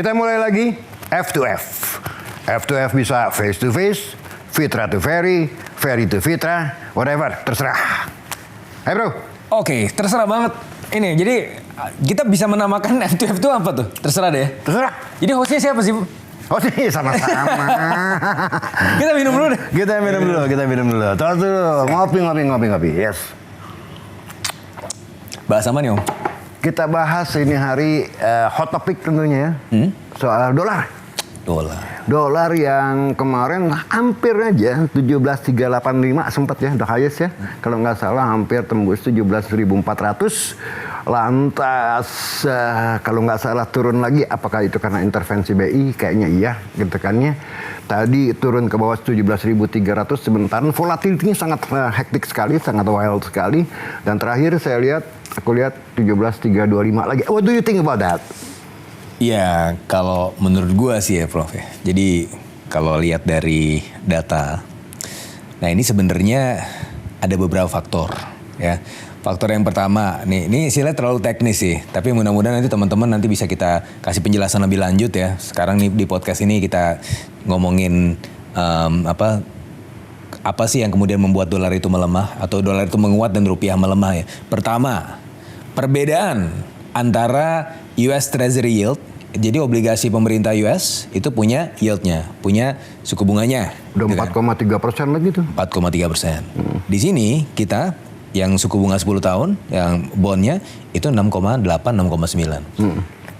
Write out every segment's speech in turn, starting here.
Kita mulai lagi F2F. F2F bisa face to face, Fitra to Ferry, Ferry to Fitra, whatever, terserah. Hai bro. Oke, terserah banget. Ini, jadi kita bisa menamakan F2F itu apa tuh? Terserah deh. Terserah. Jadi hostnya siapa sih, Bu? Oh sih sama-sama. Kita minum dulu deh. Kita minum dulu. Terus dulu, ngopi. Yes. Bahas apa nih, Om? Kita bahas ini hari hot topic tentunya ya. Soal dolar. Dolar yang kemarin hampir aja 17.385 sempat ya, the highest ya. Kalau nggak salah hampir tembus 17.400. Lantas kalau nggak salah turun lagi, apakah itu karena intervensi BI? Kayaknya iya gitu kan ya. Tadi turun ke bawah 17.300 sebentar. Volatility-nya sangat hektik sekali, sangat wild sekali. Dan terakhir aku lihat 17.325 lagi. What do you think about that? Ya, kalau menurut gua sih ya, Prof. Jadi kalau lihat dari data, nah ini sebenarnya ada beberapa faktor ya. Faktor yang pertama, ini istilahnya terlalu teknis sih, tapi mudah-mudahan nanti teman-teman nanti bisa kita kasih penjelasan lebih lanjut ya. Sekarang nih di podcast ini kita ngomongin apa sih yang kemudian membuat dolar itu melemah atau dolar itu menguat dan rupiah melemah ya. Pertama, perbedaan antara US Treasury Yield, jadi obligasi pemerintah US itu punya yieldnya, punya suku bunganya. Udah 4,3% lagi tuh. 4,3%. Di sini kita yang suku bunga 10 tahun, yang bondnya itu 6,8, 6,9.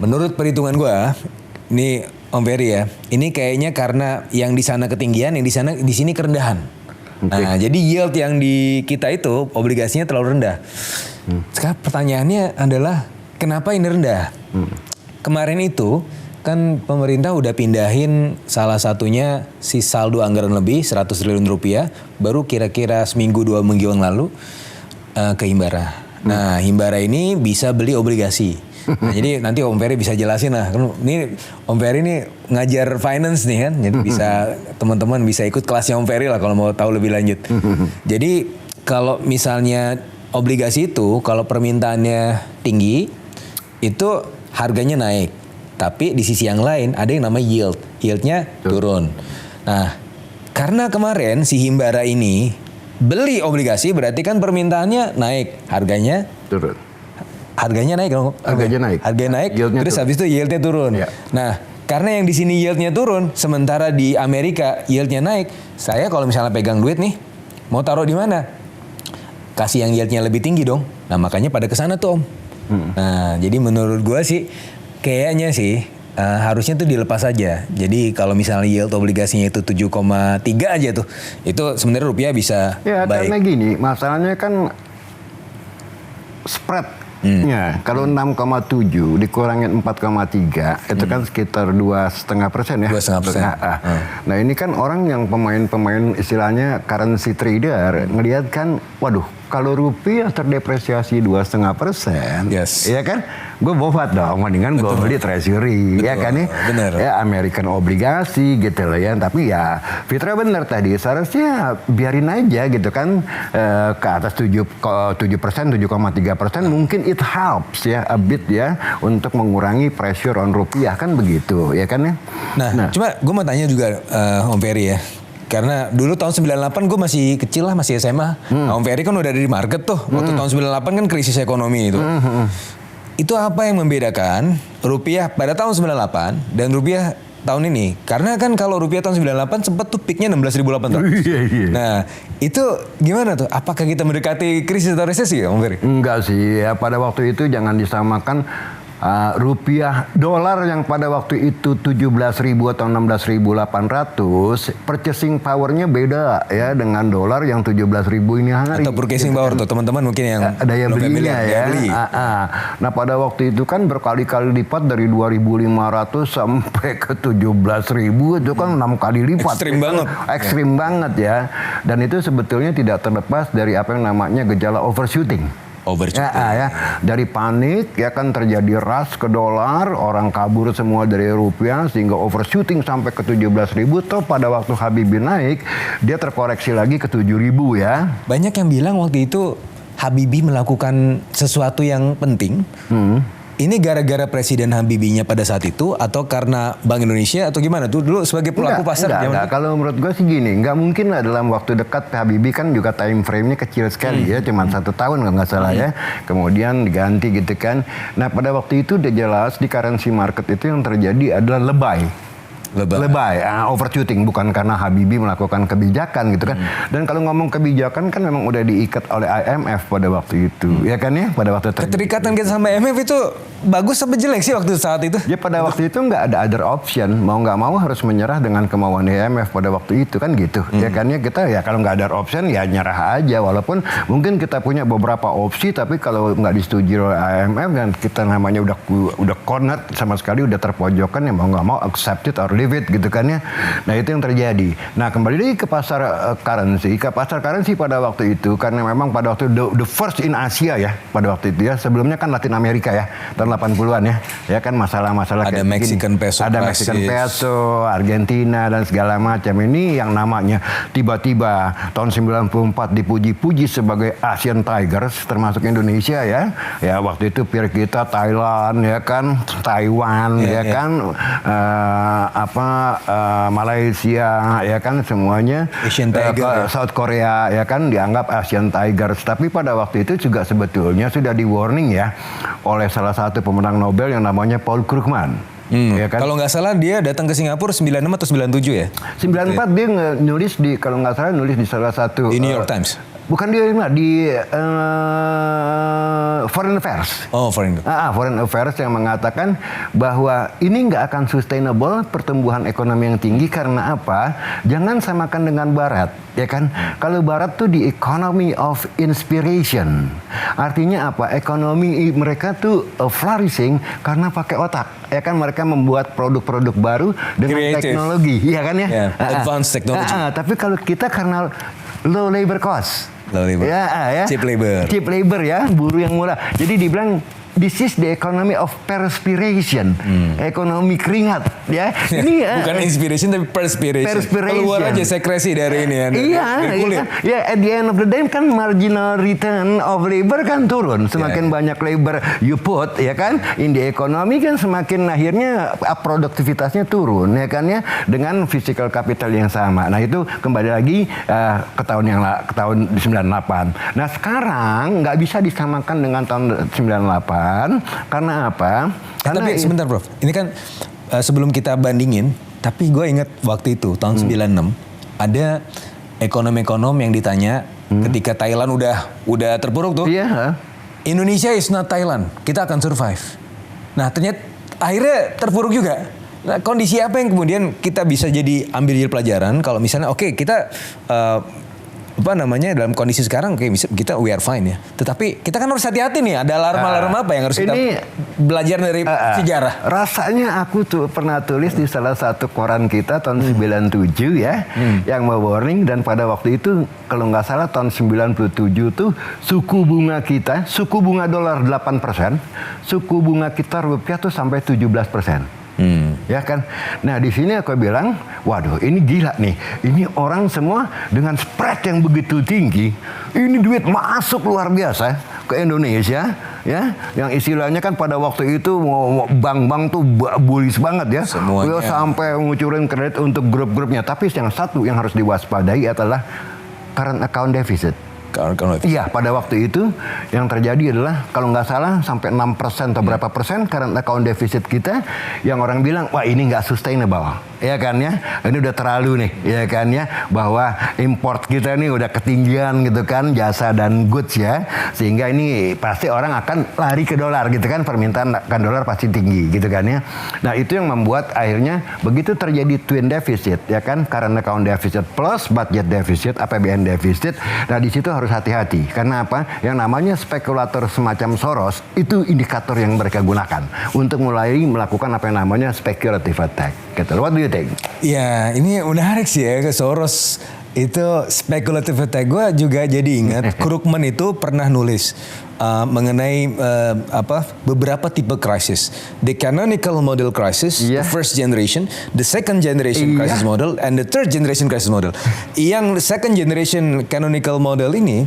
Menurut perhitungan gua, ini Om Ferry ya, ini kayaknya karena yang di sana ketinggian, yang di sini kerendahan. Nah, jadi yield yang di kita itu obligasinya terlalu rendah. Sekarang pertanyaannya adalah kenapa ini rendah? Kemarin itu kan pemerintah udah pindahin salah satunya si saldo anggaran lebih 100 triliun rupiah baru kira-kira seminggu 2 minggu yang lalu ke Himbara. Nah, Himbara ini bisa beli obligasi. Nah, jadi nanti Om Ferry bisa jelasin lah. Ini Om Ferry ini ngajar finance nih kan. Jadi bisa teman-teman bisa ikut kelasnya Om Ferry lah kalau mau tahu lebih lanjut. Jadi kalau misalnya obligasi itu kalau permintaannya tinggi itu harganya naik. Tapi di sisi yang lain ada yang namanya yield. Yieldnya turun. Nah, karena kemarin si Himbara ini beli obligasi berarti kan permintaannya naik. Harganya turun. Harganya naik dong. Harganya naik. Terus habis itu yieldnya turun. Ya. Nah, karena yang di sini yieldnya turun, sementara di Amerika yieldnya naik. Saya kalau misalnya pegang duit nih, mau taruh di mana? Kasih yang yieldnya lebih tinggi dong. Nah, makanya pada kesana tuh Om. Nah, jadi menurut gue sih, kayaknya sih harusnya tuh dilepas aja. Jadi kalau misalnya yield obligasinya itu 7,3 aja tuh, itu sebenarnya rupiah bisa ya, baik. Karena gini, masalahnya kan spread. Ya, kalau 6,7 dikurangin 4,3 itu kan sekitar 2,5% ya. 2,5%. Nah ini kan orang yang pemain istilahnya currency trader ngelihat kan, waduh kalau rupiah terdepresiasi 2,5%, yes. Ya kan, gue bofat dong, mendingan gue beli treasury, ya kan ya, ya American obligasi gitu loh ya. Tapi ya Fitra bener tadi, seharusnya biarin aja gitu kan, ke atas 7%, 7,3% mungkin it helps ya a bit ya untuk mengurangi pressure on rupiah kan begitu, ya kan ya. Nah. Cuma gue mau tanya juga Om Ferry ya. Karena dulu tahun 98 gue masih kecil lah, masih SMA. Nah, Om Ferry kan udah ada di market tuh. Waktu tahun 98 kan krisis ekonomi itu. Itu apa yang membedakan rupiah pada tahun 98 dan rupiah tahun ini? Karena kan kalau rupiah tahun 98 sempat tuh peaknya 16.800. Nah, itu gimana tuh? Apakah kita mendekati krisis atau resesi ya Om Ferry? Enggak sih, ya pada waktu itu jangan disamakan rupiah dolar yang pada waktu itu 17.000 atau 16.800, purchasing powernya beda ya dengan dolar yang 17.000 ini hari. Atau purchasing power tuh teman-teman mungkin yang daya belinya ya. Nah pada waktu itu kan berkali-kali lipat dari 2.500 sampai ke 17.000 itu kan 6 kali lipat. Ekstrim banget ya. Dan itu sebetulnya tidak terlepas dari apa yang namanya gejala overshooting. Dari panik ya kan terjadi rush ke dolar, orang kabur semua dari rupiah sehingga overshooting sampai ke 17.000. Toh pada waktu Habibie naik dia terkoreksi lagi ke 7.000 ya. Banyak yang bilang waktu itu Habibie melakukan sesuatu yang penting Ini gara-gara Presiden Habibie-nya pada saat itu atau karena Bank Indonesia atau gimana tuh dulu sebagai pelaku pasar? Enggak. Kalau menurut gue sih gini, nggak mungkin lah dalam waktu dekat Habibie kan juga time frame-nya kecil sekali ya, cuma 1 tahun kalau nggak salah ya. Kemudian diganti gitu kan. Nah pada waktu itu udah jelas di currency market itu yang terjadi adalah lebay, overshooting, bukan karena Habibie melakukan kebijakan gitu kan. Dan kalau ngomong kebijakan kan memang udah diikat oleh IMF pada waktu itu, ya kan ya, pada waktu keterikatan kita sama IMF itu bagus apa jelek sih waktu saat itu? Ya pada waktu itu nggak ada other option, mau nggak mau harus menyerah dengan kemauan IMF pada waktu itu kan gitu, ya kan ya, kita ya kalau nggak ada option ya nyerah aja, walaupun mungkin kita punya beberapa opsi, tapi kalau nggak disetujui oleh IMF dan kita namanya udah cornered sama sekali, udah terpojokan, ya mau nggak mau accept it or leave it gitu kan ya. Nah itu yang terjadi. Nah kembali lagi ke pasar currency pada waktu itu, karena memang pada waktu the first in Asia ya pada waktu itu ya, sebelumnya kan Latin Amerika ya tahun 80-an ya kan, masalah-masalah ada kayak Mexican peso, ada Mexican peso, Argentina dan segala macam. Ini yang namanya tiba-tiba tahun 94 dipuji-puji sebagai Asian Tigers, termasuk Indonesia ya waktu itu peer kita Thailand ya kan, Taiwan kan, Malaysia ya kan, semuanya Asian Tiger, South Korea ya kan dianggap Asian Tigers. Tapi pada waktu itu juga sebetulnya sudah di warning ya oleh salah satu pemenang Nobel yang namanya Paul Krugman. Ya kan? Kalau nggak salah dia datang ke Singapura 96 atau 97 ya? 94 dia nulis di, kalau nggak salah nulis di salah satu di New York Times. Bukan di Foreign Affairs. Oh, Foreign Affairs yang mengatakan bahwa ini nggak akan sustainable pertumbuhan ekonomi yang tinggi karena apa? Jangan samakan dengan Barat, ya kan? Kalau Barat tuh di economy of inspiration. Artinya apa? Ekonomi mereka tuh flourishing karena pakai otak. Ya kan, mereka membuat produk-produk baru dengan teknologi, ya kan ya? Advanced technology. Tapi kalau kita karena low labor cost. Cheap labor ya, buruh yang murah. Jadi dibilang this is the economy of perspiration, ekonomi keringat ya. Ini bukan inspiration tapi perspiration. Keluar aja sekresi dari ini ya. Iya, at the end of the day kan marginal return of labor kan turun. Semakin banyak labor you put ya kan in the economy kan, semakin akhirnya produktivitasnya turun ya kan ya, dengan physical capital yang sama. Nah itu kembali lagi ke tahun 98. Nah sekarang nggak bisa disamakan dengan tahun 98. Karena apa? Tapi sebentar Prof, ini kan sebelum kita bandingin, tapi gue ingat waktu itu tahun 96 ada ekonom-ekonom yang ditanya ketika Thailand udah terpuruk tuh. Iya. Indonesia is not Thailand, kita akan survive. Nah ternyata akhirnya terpuruk juga. Nah, kondisi apa yang kemudian kita bisa ambil jadi pelajaran kalau misalnya kita dalam kondisi sekarang kita we are fine ya. Tetapi kita kan harus hati-hati nih, ada alarm-alarm apa yang harus kita belajar dari sejarah. Rasanya aku tuh pernah tulis di salah satu koran kita tahun 97 ya, yang warning, dan pada waktu itu kalau nggak salah tahun 97 tuh suku bunga dolar 8%, suku bunga kita rupiah tuh sampai 17%. Ya kan. Nah di sini aku bilang, waduh ini gila nih. Ini orang semua dengan spread yang begitu tinggi, ini duit masuk luar biasa ke Indonesia ya. Yang istilahnya kan pada waktu itu bank-bank tuh bullish banget ya. Semuanya. Sampai ngucurin kredit untuk grup-grupnya. Tapi yang satu yang harus diwaspadai adalah current account deficit. Iya, pada waktu itu yang terjadi adalah kalau nggak salah sampai 6% atau berapa persen current account deficit kita, yang orang bilang wah ini nggak sustainable, ya kan ya, ini udah terlalu nih, ya kan ya, bahwa import kita nih udah ketinggian gitu kan, jasa dan goods ya, sehingga ini pasti orang akan lari ke dolar gitu kan, permintaan akan dolar pasti tinggi gitu kan ya. Nah itu yang membuat akhirnya begitu terjadi twin deficit ya kan, current account deficit plus budget deficit, APBN deficit. Nah di situ harus hati-hati. Karena apa? Yang namanya spekulator semacam Soros, itu indikator yang mereka gunakan untuk mulai melakukan apa yang namanya speculative attack. Gitu. What do you think? Ya, ini menarik sih ya, ke Soros itu speculative attack. Gue juga jadi ingat Krugman itu pernah nulis mengenai beberapa tipe crisis. The canonical model crisis, the first generation, the second generation crisis model, and the third generation crisis model. Yang second generation canonical model ini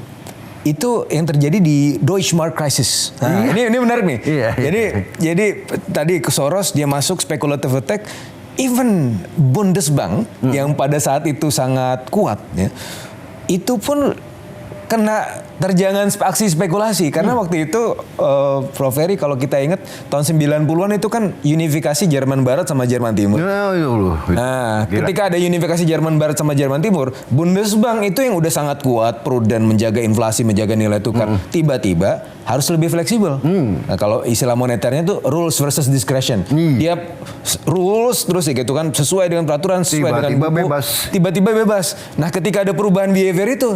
itu yang terjadi di Deutsche Mark crisis. Nah, ini menarik nih. Jadi tadi ke Soros dia masuk speculative attack, even Bundesbank yang pada saat itu sangat kuat ya. Itu pun kena terjangan aksi spekulasi karena waktu itu Prof Ferry kalau kita ingat tahun 90-an itu kan unifikasi Jerman Barat sama Jerman Timur. Nah, ketika ada unifikasi Jerman Barat sama Jerman Timur, Bundesbank itu yang udah sangat kuat, prudent, menjaga inflasi, menjaga nilai tukar, tiba-tiba harus lebih fleksibel. Nah, kalau istilah moneternya itu rules versus discretion. Dia rules terus ya gitu kan, sesuai dengan peraturan, sesuai dengan buku, tiba-tiba bebas. Nah, ketika ada perubahan behavior itu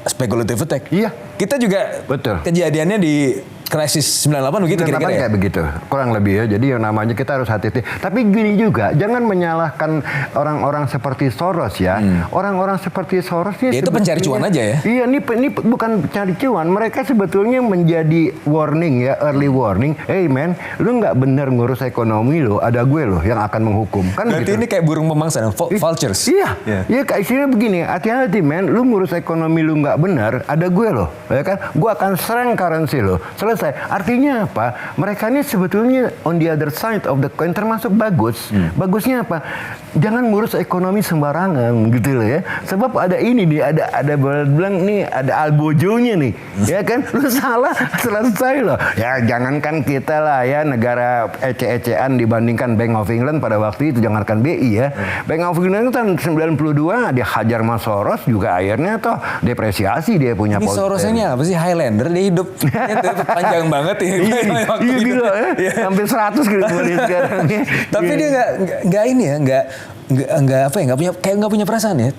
speculative attack. Iya. Kita juga kejadiannya di krisis 98 begitu kira-kira ya? Kayak begitu, kurang lebih ya. Jadi yang namanya kita harus hati-hati. Tapi gini juga, jangan menyalahkan orang-orang seperti Soros ya. Orang-orang seperti Soros ini itu pencari cuan aja ya? Iya, ini bukan pencari cuan. Mereka sebetulnya menjadi warning ya, early warning. Hey man, lu nggak bener ngurus ekonomi lo, ada gue loh yang akan menghukum. Kan berarti gitu. ini kayak burung pemangsa, vultures. Iya, kayak istilahnya begini, hati-hati man, lu ngurus ekonomi lu nggak benar, ada gue loh, ya kan? Gue akan serang currency lo. Selesai. Artinya apa? Mereka ini sebetulnya on the other side of the coin termasuk bagus. Bagusnya apa? Jangan ngurus ekonomi sembarangan gitu loh ya. Sebab ada ini nih, ada bilang nih, ada albojonya nih. Ya kan? Lu salah, selesai loh. Ya jangankan kita lah ya, negara ece-ecean dibandingkan Bank of England pada waktu itu, jangankan BI ya. Bank of England tahun 92 dia hajar Mas Soros juga akhirnya toh depresiasi dia punya. Ini Soros ini apa sih? Highlander, dia hidup panjang banget ya. Iya gila ya. Hampir 100 gitu sekarang ya. Tapi dia nggak ini ya, nggak apa ya, nggak punya perasaan ya.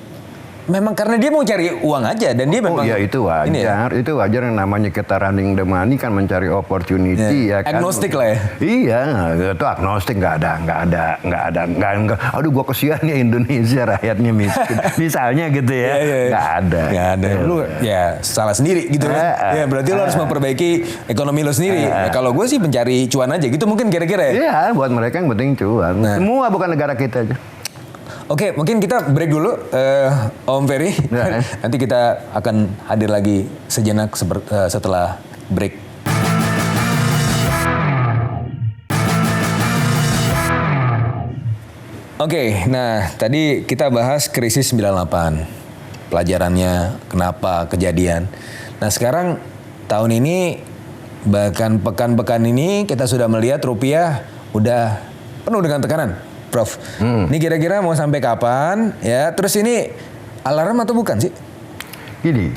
Memang karena dia mau cari uang aja dan dia memang. Iya itu wajar, ya? Itu wajar yang namanya kita running the money kan mencari opportunity ya kan. Agnostik lah ya. Iya, itu agnostik nggak ada. Aduh gua kesian ya Indonesia rakyatnya miskin. Misalnya gitu ya, nggak ada. Nggak ada. Lu ya salah sendiri gitu kan. Ya berarti lu harus memperbaiki ekonomi lu sendiri. Nah, kalau gue sih mencari cuan aja gitu mungkin kira-kira ya. Iya, buat mereka yang penting cuan. Semua bukan negara kita aja. Oke, mungkin kita break dulu, Om Ferry. Nanti kita akan hadir lagi sejenak setelah break. Oke, nah tadi kita bahas krisis 98. Pelajarannya, kenapa, kejadian. Nah sekarang tahun ini, bahkan pekan-pekan ini kita sudah melihat rupiah udah penuh dengan tekanan. Prof, ini kira-kira mau sampai kapan ya? Terus ini alarm atau bukan sih? Gini,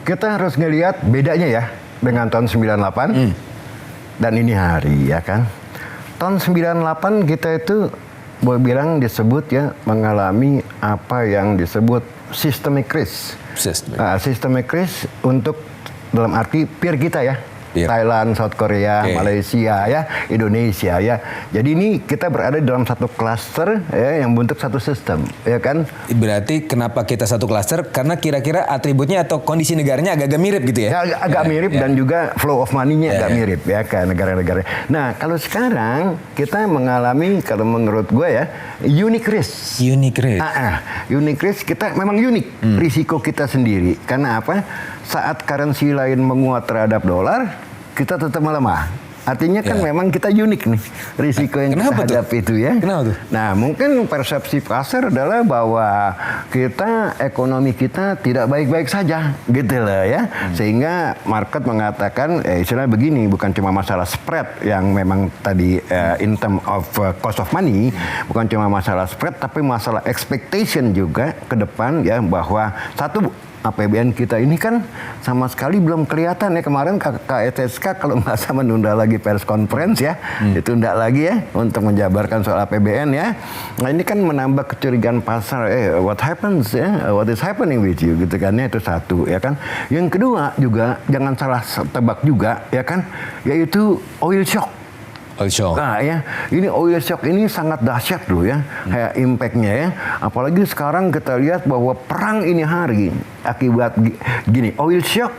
kita harus ngelihat bedanya ya dengan tahun 98 dan ini hari ya kan. Tahun 98 kita itu boleh bilang disebut ya mengalami apa yang disebut systemic risk. Systemic risk untuk dalam arti peer kita ya. Thailand, South Korea, Malaysia ya, Indonesia ya. Jadi ini kita berada dalam satu klaster ya yang bentuk satu sistem ya kan. Berarti kenapa kita satu klaster? Karena kira-kira atributnya atau kondisi negaranya agak-agak mirip gitu ya? Agak mirip dan juga flow of money-nya agak mirip ya kan negara-negara. Nah kalau sekarang kita mengalami kalau menurut gue ya unique risk. Unique risk. Unique risk kita memang unik risiko kita sendiri. Karena apa? Saat currency lain menguat terhadap dolar, kita tetap melemah. Artinya kan memang kita unik nih risiko yang kita hadapi itu ya. Kenapa tuh? Nah mungkin persepsi pasar adalah bahwa ekonomi kita tidak baik-baik saja gitu loh ya. Sehingga market mengatakan istilahnya begini, bukan cuma masalah spread yang memang tadi in term of cost of money, bukan cuma masalah spread tapi masalah expectation juga ke depan ya, bahwa satu APBN kita ini kan sama sekali belum kelihatan ya. Kemarin KETSK kalau nggak salah menunda lagi pers conference ya, ditunda lagi ya untuk menjabarkan soal APBN ya. Nah ini kan menambah kecurigaan pasar, what happens ya, what is happening with you gitu kan ya, itu satu ya kan. Yang kedua juga jangan salah tebak juga ya kan, yaitu oil shock. Nah ya, ini oil shock ini sangat dahsyat loh ya, kayak impactnya ya. Apalagi sekarang kita lihat bahwa perang ini hari akibat gini, oil shock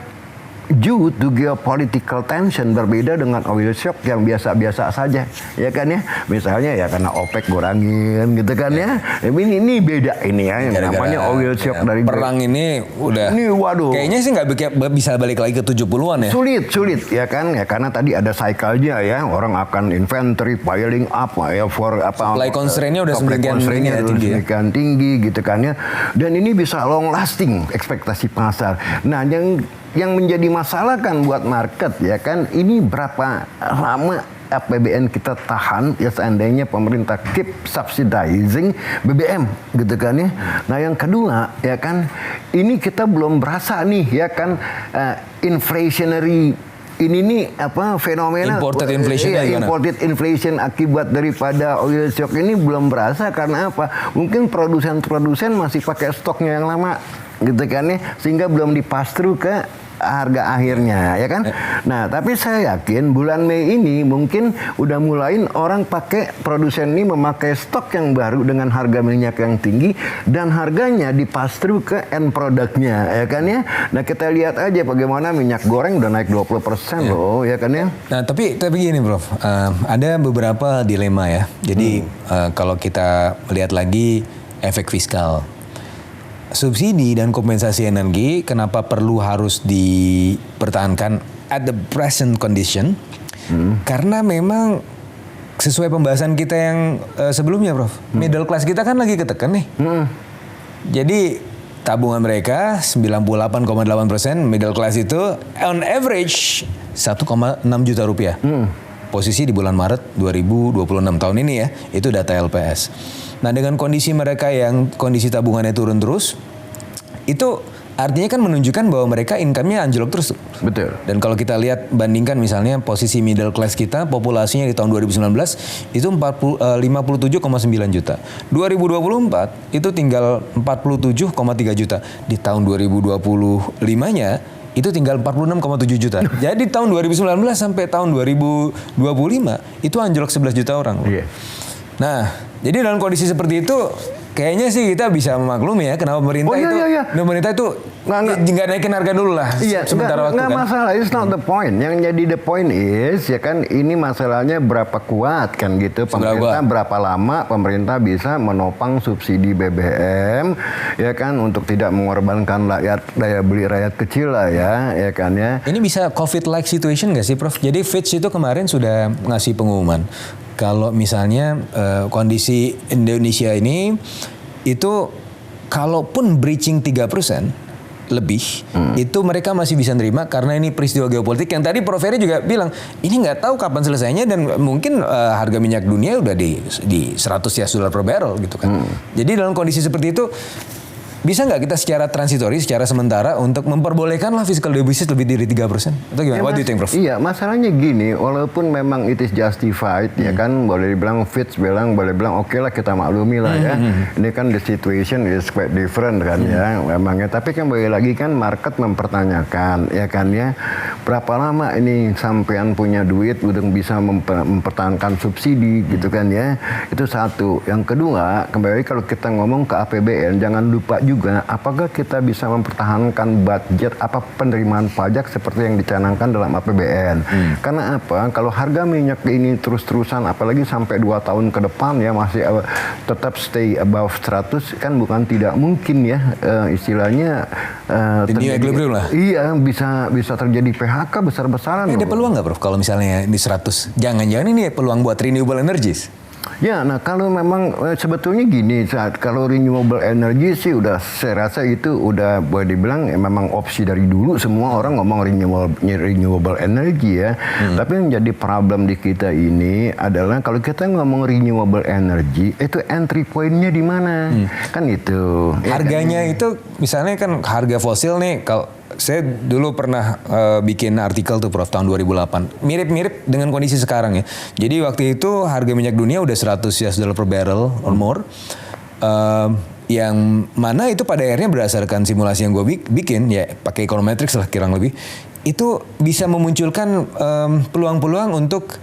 due to geopolitical tension, berbeda dengan oil shock yang biasa-biasa saja, ya kan ya. Misalnya ya karena OPEC kurangin gitu kan ya. Ini beda ini ya, yang namanya oil shock dari perang ini udah. Ini waduh. Kayaknya sih nggak bisa balik lagi ke 70-an ya. Sulit ya kan ya, karena tadi ada cycle-nya ya, orang akan inventory piling up ya for apa. Supply constraint-nya udah semakin tinggi gitu kan ya. Dan ini bisa long lasting ekspektasi pasar. Nah, yang menjadi masalah kan buat market ya kan, ini berapa lama APBN kita tahan ya seandainya pemerintah keep subsidizing BBM gitu kan ya. Nah yang kedua ya kan, ini kita belum berasa nih ya kan inflationary ini nih apa fenomena imported inflation imported inflation akibat daripada oil shock ini belum berasa karena apa? Mungkin produsen masih pakai stoknya yang lama gitu kan ya, sehingga belum dipass through ke harga akhirnya ya kan. Nah tapi saya yakin bulan Mei ini mungkin udah mulain orang pakai, produsen ini memakai stok yang baru dengan harga minyak yang tinggi dan harganya dipass through ke end produknya ya kan ya. Nah kita lihat aja bagaimana minyak goreng udah naik 20% loh ya kan ya. Nah tapi gini Prof, ada beberapa dilema ya. Jadi kalau kita lihat lagi efek fiskal, subsidi dan kompensasi energi kenapa perlu harus dipertahankan at the present condition? Karena memang sesuai pembahasan kita yang sebelumnya, Prof. Middle class kita kan lagi ketekan nih. Jadi tabungan mereka 98,8%, middle class itu on average 1,6 juta rupiah. Posisi di bulan Maret 2026 tahun ini ya, itu data LPS. Nah dengan kondisi mereka yang kondisi tabungannya turun terus, itu artinya kan menunjukkan bahwa mereka income-nya anjlok terus. Betul. Dan kalau kita lihat bandingkan misalnya posisi middle class kita, populasinya di tahun 2019 itu 57,9 juta. 2024 itu tinggal 47,3 juta. Di tahun 2025-nya itu tinggal 46,7 juta. Jadi tahun 2019 sampai tahun 2025 itu anjlok 11 juta orang. Yeah. Nah, jadi dalam kondisi seperti itu kayaknya sih kita bisa memaklumi ya kenapa pemerintah pemerintah itu nggak naikin harga dulu lah sementara waktu kan. Nggak masalah, it's not the point. Yang jadi the point is ya kan, ini masalahnya berapa kuat kan gitu pemerintah, berapa lama pemerintah bisa menopang subsidi BBM ya kan untuk tidak mengorbankan daya beli rakyat kecil lah ya kan ya. Ini bisa COVID-like situation nggak sih Prof? Jadi Fitch itu kemarin sudah ngasih pengumuman kalau misalnya kondisi Indonesia ini itu kalaupun breaching 3% lebih, itu mereka masih bisa nerima karena ini peristiwa geopolitik yang tadi Prof Ferry juga bilang ini nggak tahu kapan selesainya dan mungkin harga minyak dunia udah di $100 per barrel gitu kan. Jadi dalam kondisi seperti itu bisa nggak kita secara transitori, secara sementara untuk memperbolehkanlah fiscal deficit lebih dari 3%? Atau gimana? What do you think, Prof? Iya, masalahnya gini, walaupun memang it is justified, ya kan, boleh dibilang Fitch boleh bilang oke lah kita maklumi lah ya. Ini kan the situation is quite different kan ya, memangnya. Tapi kan balik lagi kan market mempertanyakan, ya kan ya, berapa lama ini sampean punya duit untuk bisa mempertahankan subsidi gitu kan ya. Itu satu. Yang kedua, kembali kalau kita ngomong ke APBN, jangan lupa juga apakah kita bisa mempertahankan budget apa penerimaan pajak seperti yang dicanangkan dalam APBN. Karena apa? Kalau harga minyak ini terus-terusan apalagi sampai 2 tahun ke depan ya masih tetap stay above 100 kan bukan tidak mungkin ya istilahnya equilibrium lah. Iya, bisa terjadi PHK besar-besaran. Ada peluang nggak, Prof, kalau misalnya di 100? Jangan-jangan ini peluang buat renewable energies? Ya, nah kalau memang sebetulnya gini, kalau renewable energy sih udah saya rasa itu udah boleh dibilang memang opsi dari dulu semua orang ngomong renewable energy ya. Tapi yang jadi problem di kita ini adalah kalau kita ngomong renewable energy itu entry point-nya di mana? Kan itu. Harganya ya kan? Itu misalnya kan harga fosil nih kalau saya dulu pernah bikin artikel tuh Prof tahun 2008. Mirip-mirip dengan kondisi sekarang ya. Jadi waktu itu harga minyak dunia udah $100 per barrel or more. Yang mana itu pada akhirnya berdasarkan simulasi yang gue bikin ya pakai econometrics lah kurang lebih. Itu bisa memunculkan peluang-peluang untuk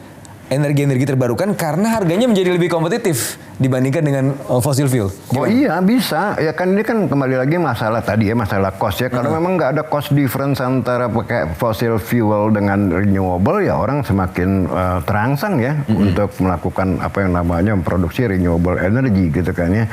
energi-energi terbarukan karena harganya menjadi lebih kompetitif dibandingkan dengan fossil fuel. Oh iya bisa, ya kan ini kan kembali lagi masalah tadi ya, masalah cost ya. Kalau memang nggak ada cost difference antara pakai fossil fuel dengan renewable ya orang semakin terangsang ya untuk melakukan apa yang namanya memproduksi renewable energy gitu kan ya.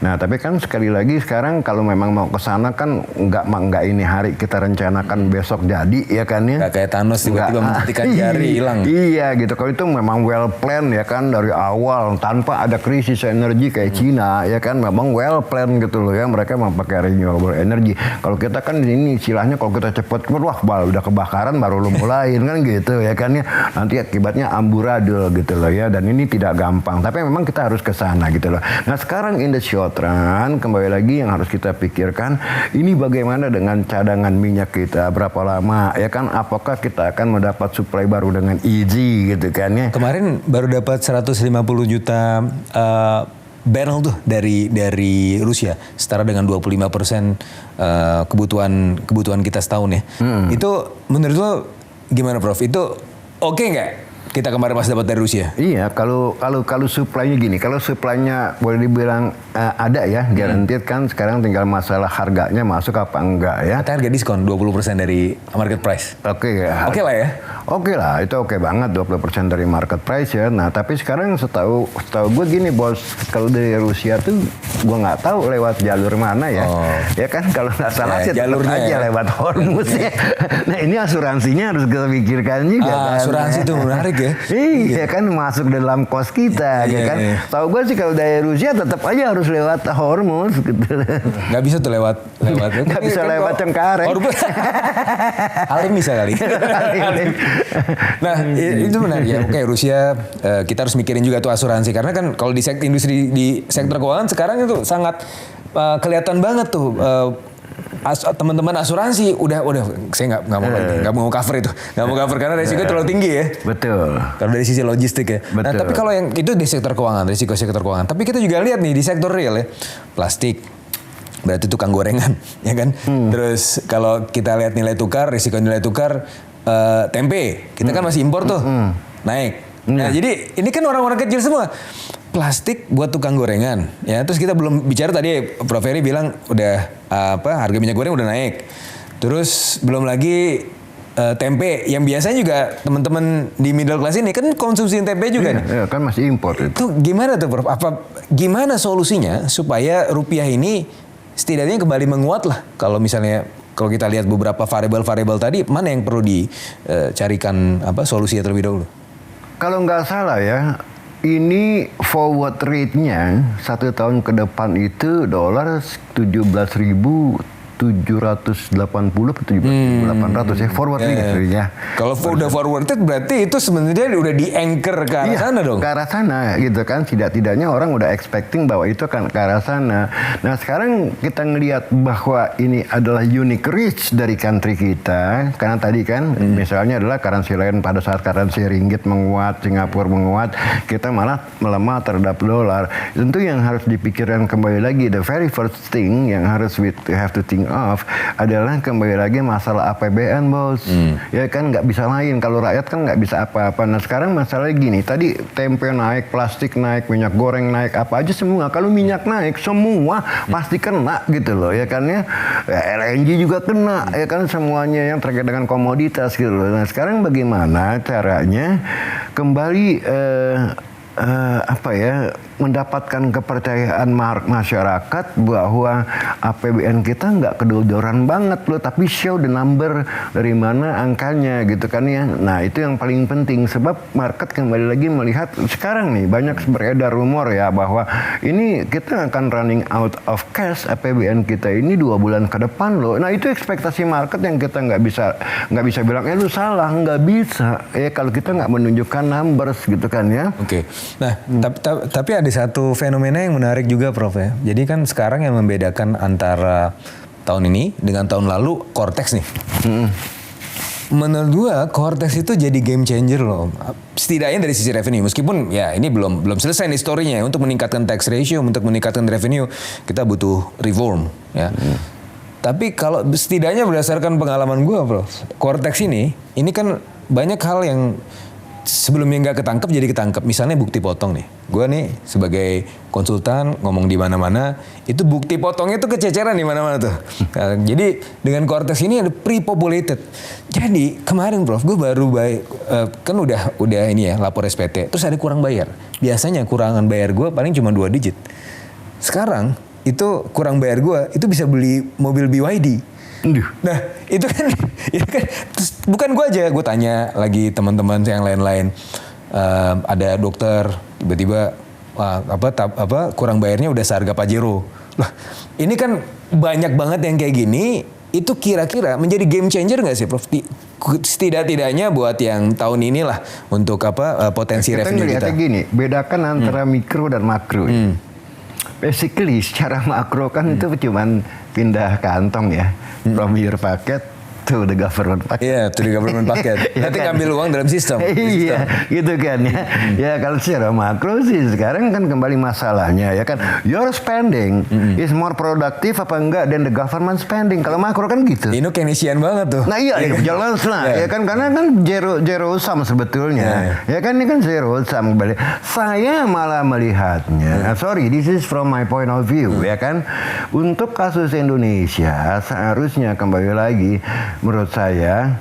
Nah tapi kan sekali lagi sekarang kalau memang mau ke sana kan nggak ini hari kita rencanakan besok jadi ya kan ya. Nggak kayak Thanos tiba-tiba menghentikan jari hilang. Iya gitu, kalau itu memang well plan ya kan dari awal tanpa ada krisis energi kayak Cina ya kan, memang well plan gitu loh ya, mereka mau pakai renewable energy. Kalau kita kan ini istilahnya kalau kita cepat wah udah kebakaran baru lu mulain kan gitu ya kan ya, nanti akibatnya amburadul gitu loh ya, dan ini tidak gampang tapi memang kita harus ke sana gitu loh. Nah sekarang in the short run kembali lagi yang harus kita pikirkan ini bagaimana dengan cadangan minyak kita, berapa lama ya kan, apakah kita akan mendapat suplai baru dengan easy gitu kan ya. Kemarin baru dapat 150 juta barrel tuh dari Rusia, setara dengan 25% kebutuhan kita setahun ya. Itu menurut lo gimana Prof? Itu oke nggak? Kita kemarin pas dapat dari Rusia. Iya, kalau supply-nya gini, kalau supply-nya boleh dibilang ada ya, guaranteed kan, sekarang tinggal masalah harganya masuk apa enggak ya. Katanya harga diskon 20% dari market price. Oke ya. Oke lah ya. Oke lah, itu oke banget 20% dari market price ya. Nah, tapi sekarang setahu gue gini bos, kalau dari Rusia tuh gue nggak tahu lewat jalur mana ya. Ya kan kalau nggak salah sih jalurnya aja lewat Hormuz ya. Nah, ini asuransinya harus kita pikirkan juga kan. Asuransi itu menarik ya. Iya kan, masuk dalam kos kita ya kan. Tahu gue sih kalau dari Rusia tetap aja harus lewat Hormuz gitu. Nggak bisa tuh lewat. Nggak bisa lewat Cengkareng. Halim bisa kali. Nah itu menarik ya. Oke, Rusia kita harus mikirin juga tuh asuransi, karena kan kalau di industri di sektor keuangan sekarang itu sangat kelihatan banget tuh. Teman-teman asuransi udah saya nggak mau cover itu, nggak mau cover karena resiko terlalu tinggi ya. Betul. Kalau dari sisi logistik ya. Betul. Nah tapi kalau yang itu di sektor keuangan, risiko sektor keuangan. Tapi kita juga lihat nih di sektor real ya, plastik, berarti tukang gorengan, ya kan. Terus kalau kita lihat nilai tukar, risiko nilai tukar, tempe, kita kan masih impor tuh, naik. Nah jadi ini kan orang-orang kecil semua. Plastik buat tukang gorengan, ya. Terus kita belum bicara tadi, Prof Heri bilang udah harga minyak goreng udah naik. Terus belum lagi tempe yang biasanya juga teman-teman di middle class ini kan konsumsi tempe juga nih. Iya, kan masih impor itu. Tuh gimana tuh Prof? Gimana solusinya supaya rupiah ini setidaknya kembali menguat lah? Kalau misalnya kalau kita lihat beberapa variabel-variabel tadi, mana yang perlu dicarikan solusinya terlebih dahulu? Kalau nggak salah ya, ini forward rate-nya 1 tahun ke depan itu dolar 17.780 atau 17.800 ya, forward rate ya. Kalau udah forward rate berarti itu sebenarnya udah di-anchor ke arah sana dong. Ke arah sana gitu kan, tidak-tidaknya orang udah expecting bahwa itu akan ke arah sana. Nah sekarang kita ngelihat bahwa ini adalah unique risk dari country kita, karena tadi kan misalnya adalah currency lain, pada saat currency ringgit menguat, Singapura menguat, kita malah melemah terhadap dolar. Tentu yang harus dipikirkan kembali lagi, the very first thing yang harus we have to think of adalah kembali lagi masalah APBN bos. Ya kan nggak bisa lain, kalau rakyat kan nggak bisa apa-apa. Nah sekarang masalahnya gini, tadi tempe naik, plastik naik, minyak goreng naik, apa aja semua. Kalau minyak naik semua pasti kena gitu loh ya kan ya. LNG juga kena ya kan, semuanya yang terkait dengan komoditas gitu loh. Nah sekarang bagaimana caranya kembali mendapatkan kepercayaan masyarakat bahwa APBN kita nggak kedodoran banget loh, tapi show the number dari mana angkanya gitu kan ya. Nah itu yang paling penting, sebab market kembali lagi melihat sekarang nih banyak beredar rumor ya bahwa ini kita akan running out of cash APBN kita ini 2 bulan ke depan loh. Nah itu ekspektasi market yang kita nggak bisa bilang lu salah, nggak bisa ya kalau kita nggak menunjukkan numbers gitu kan ya. Oke. Nah tapi ada satu fenomena yang menarik juga Prof ya. Jadi kan sekarang yang membedakan antara tahun ini dengan tahun lalu Cortex nih. Menurut gua Cortex itu jadi game changer loh. Setidaknya dari sisi revenue. Meskipun ya ini belum selesai nih story-nya. Untuk meningkatkan tax ratio, untuk meningkatkan revenue, kita butuh reform ya. Tapi kalau setidaknya berdasarkan pengalaman gua Prof, Cortex ini kan banyak hal yang sebelumnya nggak ketangkep jadi ketangkep. Misalnya bukti potong nih. gue nih sebagai konsultan ngomong di mana-mana, itu bukti potongnya tuh kececeran di mana-mana tuh. Nah, jadi dengan Cortex ini ada pre-populated. Jadi kemarin Prof, gue baru kan udah ini ya lapor SPT, terus ada kurang bayar. Biasanya kurangan bayar gue paling cuma 2 digit. Sekarang itu kurang bayar gue itu bisa beli mobil BYD. Nah itu kan terus bukan gue aja, gue tanya lagi teman-teman yang lain-lain. Ada dokter tiba-tiba kurang bayarnya udah seharga Pajero. Lah, ini kan banyak banget yang kayak gini. Itu kira-kira menjadi game changer nggak sih, Prof? Setidak-tidaknya buat yang tahun inilah untuk potensi revenue kita. Kita gini, bedakan antara mikro dan makro. Basically secara makro kan itu cuman pindah kantong ya, from your pocket to the government packet. Iya, to the government packet. Nanti kan? Ngambil uang dalam sistem. Iya, gitu kan ya. Ya kalau secara makro sih sekarang kan kembali masalahnya ya kan. Your spending is more productive apa enggak than the government spending. Kalau makro kan gitu. Ini Keynesian banget tuh. Nah iya, jelas lah. Ya kan karena kan zero sum sebetulnya. Ya kan ini kan zero sum kembali. Saya malah melihatnya. Sorry, this is from my point of view ya kan. Untuk kasus Indonesia seharusnya kembali lagi. Menurut saya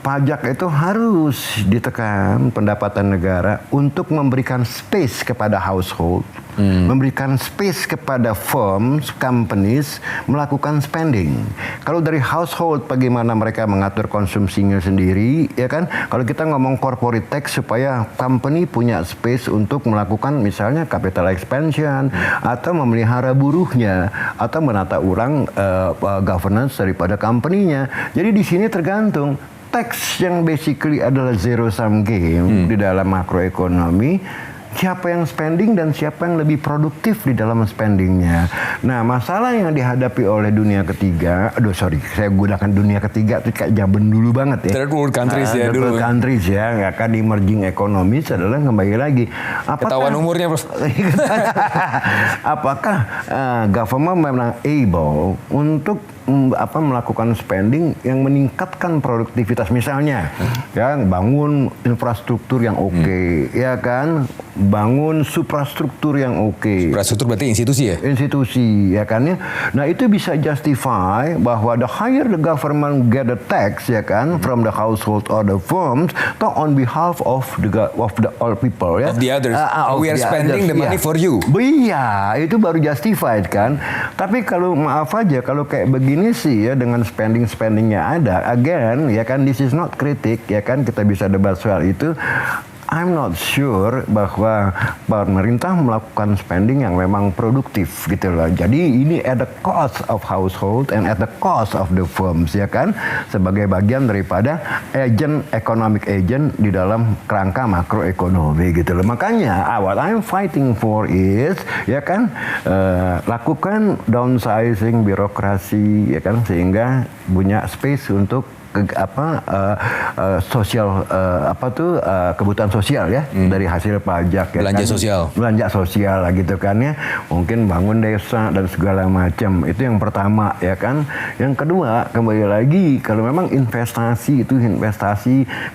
pajak itu harus ditekan pendapatan negara untuk memberikan space kepada household, memberikan space kepada firms, companies melakukan spending. Kalau dari household bagaimana mereka mengatur konsumsinya sendiri, ya kan? Kalau kita ngomong corporate tax supaya company punya space untuk melakukan misalnya capital expansion atau memelihara buruhnya atau menata ulang governance daripada company-nya. Jadi di sini tergantung tax yang basically adalah zero sum game di dalam makroekonomi, siapa yang spending dan siapa yang lebih produktif di dalam spendingnya. Nah, masalah yang dihadapi oleh dunia ketiga, saya gunakan dunia ketiga itu kayak zaman dulu banget ya. Third world countries ya third dulu. world countries ya, nggak akan emerging economies adalah kembali lagi. Ketahuan umurnya, Prof. Apakah government memang able untuk melakukan spending yang meningkatkan produktivitas, misalnya ya bangun infrastruktur yang oke, ya kan, bangun suprastruktur yang oke. Infrastruktur berarti institusi ya? Institusi ya kan ya. Nah itu bisa justify bahwa the higher the government get the tax ya kan from the household or the firms to on behalf of the all people ya. Of the others. We are spending the money for you. Iya, itu baru justified kan. Tapi kalau maaf aja kalau kayak begini sih ya dengan spendingnya ada, again ya kan, this is not kritik ya kan, kita bisa debat soal itu. I'm not sure bahwa pemerintah melakukan spending yang memang produktif gitu loh. Jadi ini at the cost of household and at the cost of the firms ya kan, sebagai bagian daripada economic agent di dalam kerangka makroekonomi gitu loh. Makanya what I'm fighting for is ya kan, lakukan downsizing birokrasi ya kan, sehingga punya space untuk sosial kebutuhan sosial ya, dari hasil pajak ya, belanja sosial lah gitu kan ya, mungkin bangun desa dan segala macam. Itu yang pertama ya kan. Yang kedua, kembali lagi kalau memang investasi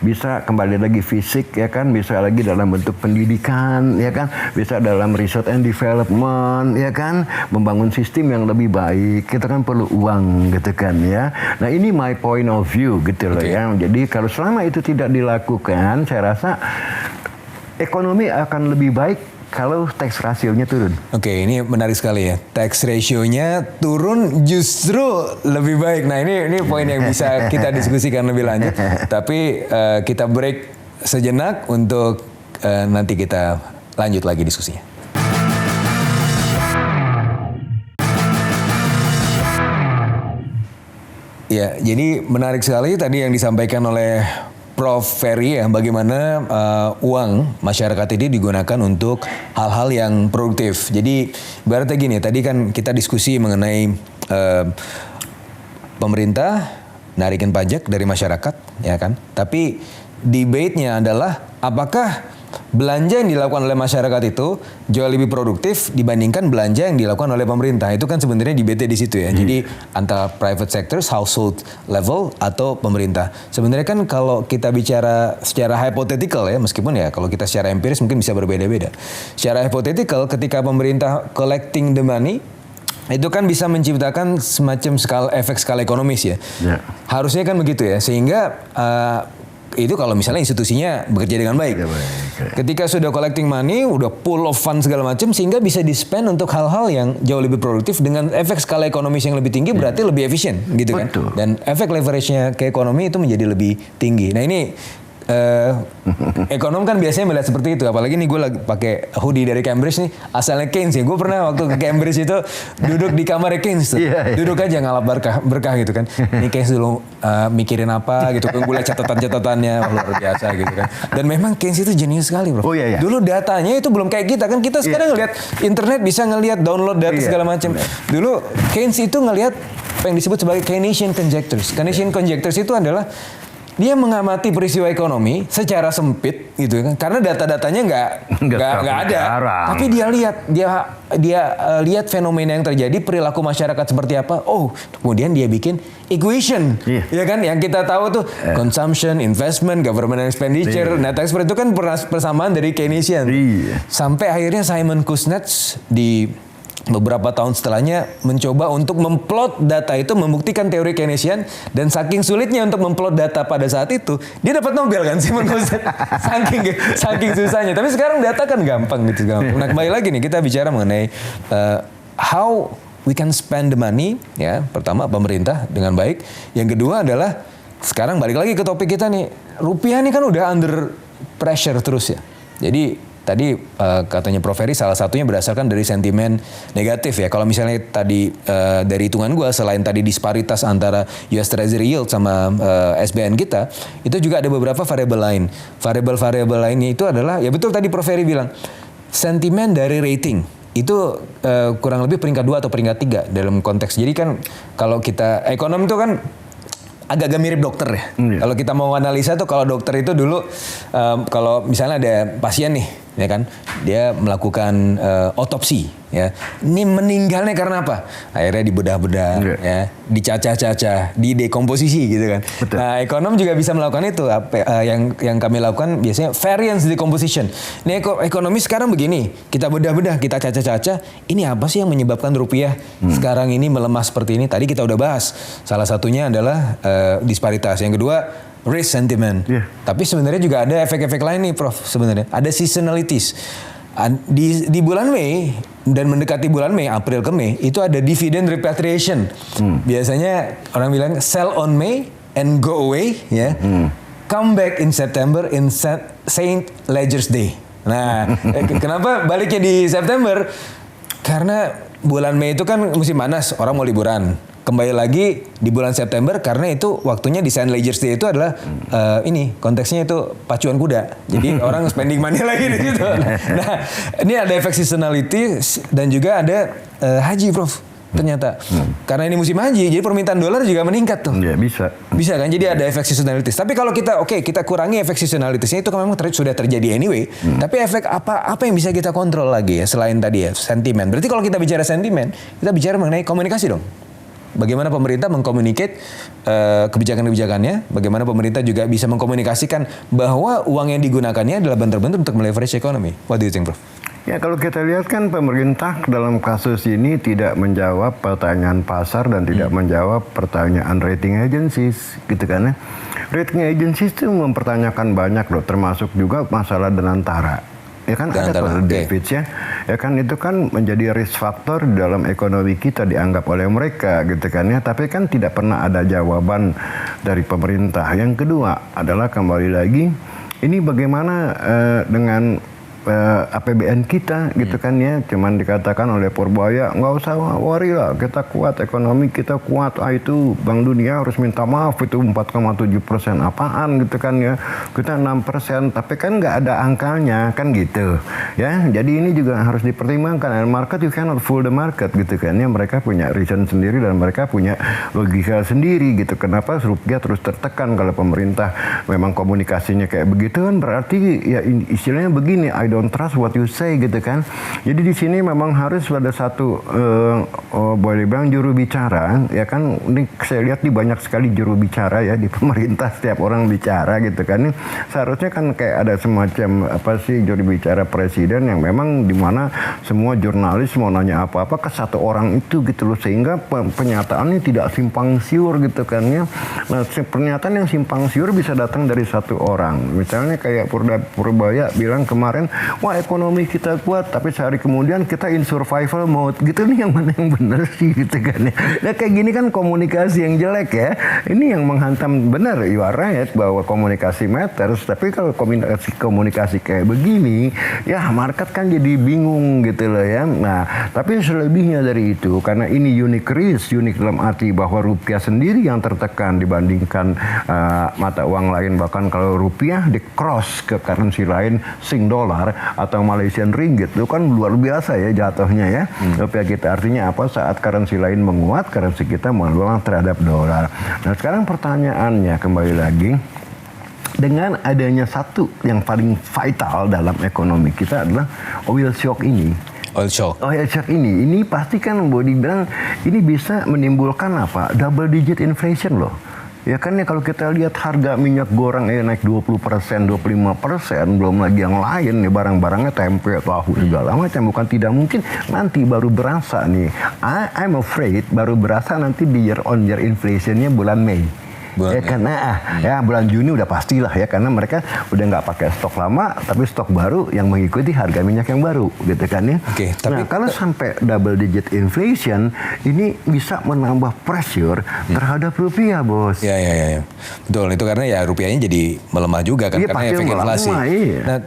bisa kembali lagi fisik ya kan, bisa lagi dalam bentuk pendidikan ya kan, bisa dalam research and development ya kan, membangun sistem yang lebih baik, kita kan perlu uang gitu kan ya. Nah ini my point of view gitu loh ya. Jadi kalau selama itu tidak dilakukan, saya rasa ekonomi akan lebih baik kalau tax ratio-nya turun. Oke, ini menarik sekali ya. Tax ratio-nya turun justru lebih baik. Nah ini poin yang bisa kita diskusikan lebih lanjut. Tapi kita break sejenak untuk nanti kita lanjut lagi diskusinya. Ya, jadi menarik sekali tadi yang disampaikan oleh Prof. Ferry ya, bagaimana uang masyarakat ini digunakan untuk hal-hal yang produktif. Jadi ibaratnya gini, tadi kan kita diskusi mengenai pemerintah narikin pajak dari masyarakat, ya kan? Tapi debate-nya adalah apakah belanja yang dilakukan oleh masyarakat itu jauh lebih produktif dibandingkan belanja yang dilakukan oleh pemerintah. Itu kan sebenarnya di BT di situ ya. Jadi antara private sectors, household level atau pemerintah. Sebenarnya kan kalau kita bicara secara hypothetical ya, meskipun ya kalau kita secara empiris mungkin bisa berbeda-beda. Secara hypothetical ketika pemerintah collecting the money itu kan bisa menciptakan semacam efek skala ekonomis ya. Harusnya kan begitu ya. Sehingga itu kalau misalnya institusinya bekerja dengan baik. Ketika sudah collecting money, udah pool of fund segala macam, sehingga bisa di-spend untuk hal-hal yang jauh lebih produktif dengan efek skala ekonomis yang lebih tinggi, berarti lebih efisien gitu kan. Dan efek leverage-nya ke ekonomi itu menjadi lebih tinggi. Nah ini ekonom kan biasanya melihat seperti itu, apalagi nih gue lagi pakai hoodie dari Cambridge nih, asalnya Keynes ya. Gue pernah waktu ke Cambridge itu duduk di kamar Keynes tuh, duduk aja ngalap berkah gitu kan. Ini Keynes dulu mikirin apa gitu kan, gue lihat catatan-catatannya luar biasa gitu kan. Dan memang Keynes itu jenius sekali bro. Dulu datanya itu belum kayak kita kan, kita sekarang ngelihat internet bisa ngelihat download data segala macam. Dulu Keynes itu ngelihat apa yang disebut sebagai Keynesian conjectures. Keynesian conjectures itu adalah dia mengamati peristiwa ekonomi secara sempit gitu kan, karena data-datanya nggak ada, tapi dia lihat fenomena yang terjadi, perilaku masyarakat seperti apa. Oh, kemudian dia bikin equation, ya kan, yang kita tahu tuh consumption, investment, government expenditure, net export itu kan persamaan dari Keynesian. Sampai akhirnya Simon Kuznets di beberapa tahun setelahnya mencoba untuk memplot data itu, membuktikan teori Keynesian, dan saking sulitnya untuk memplot data pada saat itu, dia dapat Nobel kan, Simon Kuznets. saking susahnya. Tapi sekarang data kan gampang gitu. Nah kembali lagi nih kita bicara mengenai how we can spend the money ya. Pertama pemerintah dengan baik. Yang kedua adalah sekarang balik lagi ke topik kita nih, rupiah nih kan udah under pressure terus ya. Jadi tadi katanya Prof. Ferry salah satunya berdasarkan dari sentimen negatif ya. Kalau misalnya tadi dari hitungan gue, selain tadi disparitas antara US Treasury Yield sama SBN kita, itu juga ada beberapa variabel lain. Variabel-variabel lainnya itu adalah, ya betul tadi Prof. Ferry bilang, sentimen dari rating. Itu kurang lebih peringkat 2 atau peringkat 3 dalam konteks. Jadi kan kalau kita, ekonom itu kan agak-agak mirip dokter ya. Kalau kita mau analisa tuh, kalau dokter itu dulu kalau misalnya ada pasien nih, ya kan, dia melakukan otopsi, ya. Ini meninggalnya karena apa? Akhirnya dibedah-bedah, ya, dicacah-cacah, didekomposisi gitu kan. Nah, ekonom juga bisa melakukan itu. Yang kami lakukan biasanya variance decomposition. Ini ekonomi sekarang begini, kita bedah-bedah, kita cacah-cacah. Ini apa sih yang menyebabkan rupiah sekarang ini melemah seperti ini? Tadi kita udah bahas. Salah satunya adalah disparitas. Yang kedua, risk sentiment. Tapi sebenarnya juga ada efek-efek lain nih Prof. Sebenarnya ada seasonalities. Di bulan Mei dan mendekati bulan Mei, April ke Mei, itu ada dividend repatriation. Biasanya orang bilang sell on May and go away, ya. Come back in September in Saint Ledger's Day. Nah, kenapa baliknya di September? Karena bulan Mei itu kan musim panas, orang mau liburan. Kembali lagi di bulan September karena itu waktunya di Saint Ledger's Day itu adalah ini konteksnya itu pacuan kuda. Jadi orang spending money lagi di situ. Nah, ini ada efek seasonality dan juga ada haji, Prof. Ternyata karena ini musim haji, jadi permintaan dolar juga meningkat tuh. Ya bisa. Bisa kan? Jadi ada efek seasonalities. Tapi kalau kita kita kurangi efek seasonalitiesnya, itu kan memang sudah terjadi anyway. Tapi efek apa yang bisa kita kontrol lagi ya selain tadi ya sentimen. Berarti kalau kita bicara sentimen, kita bicara mengenai komunikasi dong. Bagaimana pemerintah mengkomunikasi kebijakan-kebijakannya, bagaimana pemerintah juga bisa mengkomunikasikan bahwa uang yang digunakannya adalah benar-benar untuk meleverage ekonomi. What do you think, Prof? Ya, kalau kita lihat kan pemerintah dalam kasus ini tidak menjawab pertanyaan pasar dan tidak menjawab pertanyaan rating agencies, gitu kan ya. Rating agencies itu mempertanyakan banyak loh, termasuk juga masalah Danantara. Ya kan ada David ya kan itu kan menjadi risk factor dalam ekonomi kita dianggap oleh mereka gitu kan ya, tapi kan tidak pernah ada jawaban dari pemerintah. Yang kedua adalah kembali lagi ini bagaimana dengan APBN kita gitu kan ya. Cuman dikatakan oleh Purbaya nggak usah worry lah, kita kuat, ekonomi kita kuat. Itu Bank Dunia harus minta maaf, itu 4,7% apaan gitu kan ya. Kita 6%, tapi kan nggak ada angkanya kan gitu ya. Jadi ini juga harus dipertimbangkan. And market, you cannot fool the market gitu kan ya. Mereka punya reason sendiri dan mereka punya logika sendiri gitu. Kenapa rupiah terus tertekan? Kalau pemerintah memang komunikasinya kayak begitu kan berarti ya istilahnya begini, I don't trust what you say gitu kan. Jadi di sini memang harus ada satu boleh bilang juru bicara ya kan. Ini saya lihat di banyak sekali juru bicara ya di pemerintah, setiap orang bicara gitu kan. Seharusnya kan kayak ada semacam apa sih juru bicara presiden yang memang dimana semua jurnalis mau nanya apa-apa ke satu orang itu gitu loh, sehingga pernyataannya tidak simpang siur gitu kan ya. Nah, pernyataan yang simpang siur bisa datang dari satu orang. Misalnya kayak Purbaya bilang kemarin, wah ekonomi kita kuat, tapi sehari kemudian kita in survival mode. Gitu nih, yang mana yang benar sih gitu kan ya. Nah kayak gini kan komunikasi yang jelek ya. Ini yang menghantam, benar, you are right bahwa komunikasi matters. Tapi kalau komunikasi kayak begini, ya market kan jadi bingung gitu loh ya. Nah, tapi selebihnya dari itu, karena ini unique risk, unik dalam arti bahwa rupiah sendiri yang tertekan dibandingkan mata uang lain. Bahkan kalau rupiah di cross ke currency lain, Sing dollar atau Malaysian ringgit, itu kan luar biasa ya jatuhnya ya. Rupiah kita artinya apa? Saat currency lain menguat, currency kita melemah terhadap dolar. Nah sekarang pertanyaannya kembali lagi, dengan adanya satu yang paling vital dalam ekonomi kita adalah oil shock ini. Oil shock ini pasti kan boleh dibilang ini bisa menimbulkan apa? Double digit inflation loh. Ya kan ya, kalau kita lihat harga minyak goreng naik 20%, 25%, belum lagi yang lain nih barang-barangnya, tempe, tahu segala macam. Bukan tidak mungkin nanti baru berasa nih. I'm afraid baru berasa nanti di year on year inflationnya bulan Mei. Karena bulan Juni udah pastilah ya, karena mereka udah nggak pakai stok lama, tapi stok baru yang mengikuti harga minyak yang baru, gitu kan ya. Nah kalau sampai double digit inflation, ini bisa menambah pressure terhadap rupiah, bos. Ya. Betul, itu karena ya rupiahnya jadi melemah juga kan, karena efek inflasi. Iya. Nah,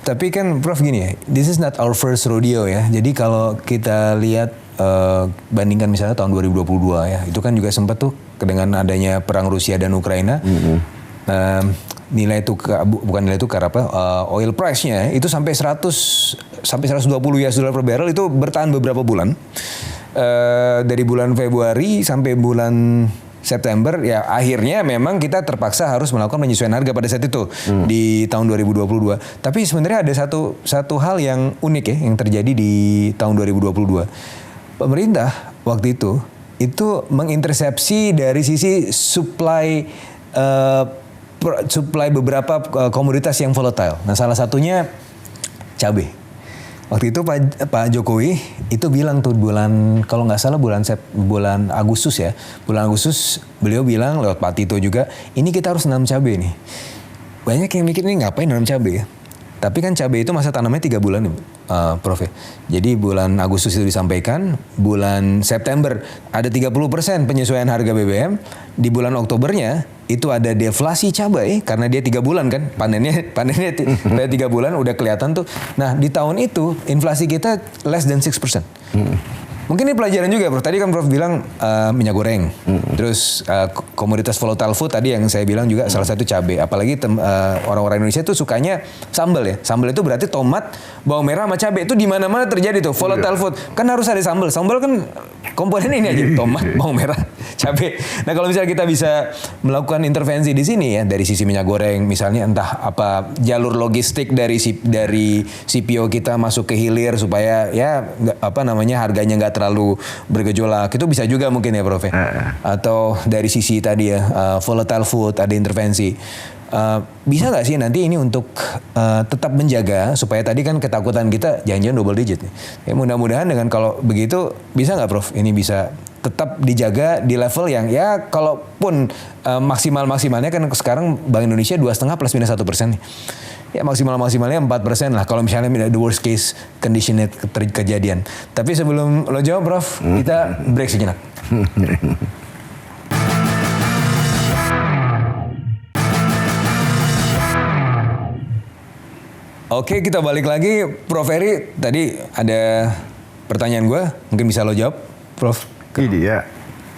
tapi kan Prof gini ya, this is not our first rodeo ya. Jadi kalau kita lihat bandingkan misalnya tahun 2022 ya, itu kan juga sempat tuh dengan adanya perang Rusia dan Ukraina, nilai tukar, bukan nilai tukar oil price-nya itu sampai 120 US dollar per barrel, itu bertahan beberapa bulan. Dari bulan Februari sampai bulan September ya, akhirnya memang kita terpaksa harus melakukan penyesuaian harga pada saat itu di tahun 2022. Tapi sebenarnya ada satu hal yang unik ya yang terjadi di tahun 2022. Pemerintah waktu itu mengintersepsi dari sisi supply beberapa komoditas yang volatile. Nah, salah satunya cabai. Waktu itu Pak Jokowi itu bilang tuh kalau nggak salah bulan Agustus ya. Bulan Agustus beliau bilang lewat Pak Tito juga, ini kita harus nanam cabai nih. Banyak yang mikir ini ngapain nanam cabai ya? Tapi kan cabai itu masa tanamnya 3 bulan, Prof. Jadi bulan Agustus itu disampaikan, bulan September ada 30% penyesuaian harga BBM, di bulan Oktobernya itu ada deflasi cabai karena dia 3 bulan kan, panennya 3 bulan udah kelihatan tuh. Nah di tahun itu inflasi kita less than 6%. Mungkin ini pelajaran juga, Prof. Tadi kan Prof bilang minyak goreng, terus komoditas volatile food tadi yang saya bilang juga salah satu cabai. Apalagi orang-orang Indonesia tuh sukanya sambal ya. Sambal itu berarti tomat, bawang merah sama cabai, itu di mana-mana terjadi tuh volatile food. Kan harus ada sambal. Sambal kan komponen ini aja, tomat, bawang merah, cabai. Nah kalau misalnya kita bisa melakukan intervensi di sini ya, dari sisi minyak goreng misalnya, entah apa jalur logistik dari CPO kita masuk ke hilir supaya ya harganya nggak terlalu bergejolak, itu bisa juga mungkin ya Prof. Atau dari sisi tadi ya volatile food ada intervensi. Bisa nggak sih nanti ini untuk tetap menjaga supaya tadi kan ketakutan kita jangan-jangan double digit nih. Ya, mudah-mudahan dengan kalau begitu bisa nggak Prof? Ini bisa tetap dijaga di level yang ya kalaupun maksimalnya kan sekarang Bank Indonesia 2,5 plus minus 1% nih. Ya maksimalnya 4% lah kalau misalnya the worst case conditionnya kejadian. Tapi sebelum lo jawab Prof, kita break sejenak. Oke, kita balik lagi. Prof Eri, tadi ada pertanyaan gue, mungkin bisa lo jawab, Prof. Ini ya,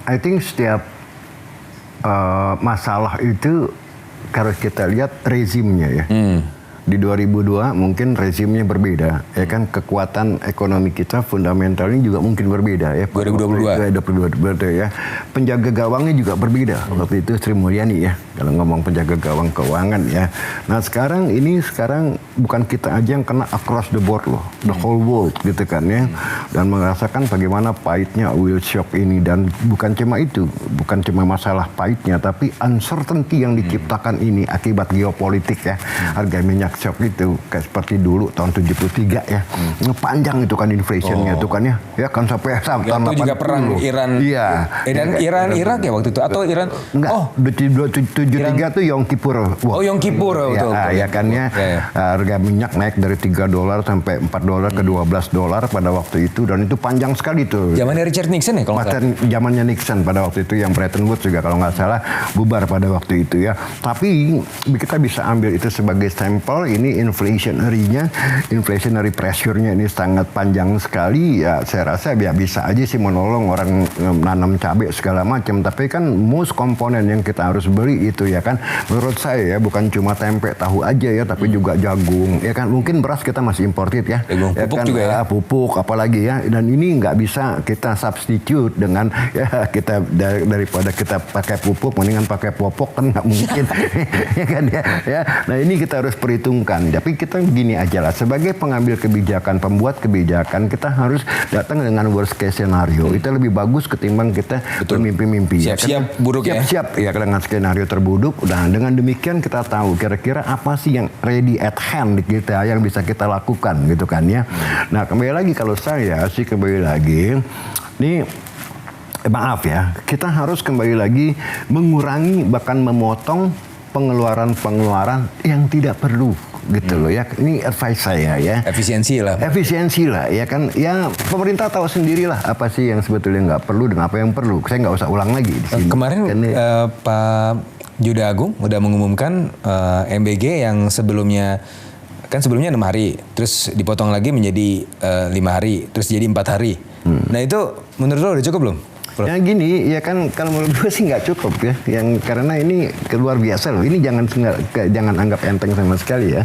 I think setiap masalah itu harus kita lihat rezimnya ya. Di 2002 mungkin rezimnya berbeda, ya kan, kekuatan ekonomi kita fundamentalnya juga mungkin berbeda ya. 2022 ya. Penjaga gawangnya juga berbeda. Waktu itu Sri Mulyani ya, kalau ngomong penjaga gawang keuangan ya. Nah sekarang bukan kita aja yang kena across the board loh, the whole world gitu kan ya. Dan merasakan bagaimana pahitnya oil shock ini, dan bukan cuma itu, bukan cuma masalah pahitnya, tapi uncertainty yang diciptakan ini akibat geopolitik ya. Harga minyak shock itu kayak seperti dulu tahun 73 ya. Panjang itu kan inflationnya itu kan ya. Ya kan sampai tahun 80. Itu juga perang Iran. Iya. Dan Iran Irak ya waktu itu atau Iran? Enggak. 73 tuh Yom Kippur. Oh, Yom Kippur betul. Ya kan ya. Harga minyak naik dari $3 sampai $4 ke $12 pada waktu itu, dan itu panjang sekali tuh. Zamannya Richard Nixon ya kalau nggak salah. Zamannya Nixon pada waktu itu, yang Bretton Woods juga kalau nggak salah bubar pada waktu itu ya. Tapi kita bisa ambil itu sebagai sampel. Ini inflationary pressure-nya ini sangat panjang sekali ya. Saya rasa ya bisa aja sih menolong orang nanam cabai segala macam, tapi kan most komponen yang kita harus beli itu ya kan, menurut saya ya bukan cuma tempe tahu aja ya, tapi juga jagung ya kan. Mungkin beras kita masih imported ya, pupuk kan, juga ya, pupuk apalagi ya, dan ini nggak bisa kita substitute dengan ya kita daripada kita pakai pupuk mendingan pakai popok, kan nggak mungkin ya kan ya. Nah ini kita harus perhitungkan. Tapi kita begini aja lah, sebagai pengambil kebijakan, pembuat kebijakan, kita harus datang dengan worst case scenario. Itu lebih bagus ketimbang kita bermimpi-mimpi. Siap-siap buruk ya. Siap ya dengan skenario terburuk. Dan dengan demikian kita tahu kira-kira apa sih yang ready at hand di kita, yang bisa kita lakukan gitu kan ya. Nah kembali lagi, kalau saya sih kembali lagi nih, maaf ya, kita harus kembali lagi mengurangi bahkan memotong pengeluaran yang tidak perlu gitu loh ya. Ini advice saya ya. Efisiensi lah ya kan. Ya pemerintah tahu sendirilah apa sih yang sebetulnya nggak perlu dan apa yang perlu. Saya nggak usah ulang lagi di sini. Kemarin Pak Juda Agung udah mengumumkan MBG yang sebelumnya 6 hari, terus dipotong lagi menjadi 5 hari, terus jadi 4 hari. Nah itu menurut lo udah cukup belum? Ya gini, ya kan kalau menurut gue sih nggak cukup ya, karena ini luar biasa loh. Ini jangan anggap enteng sama sekali ya.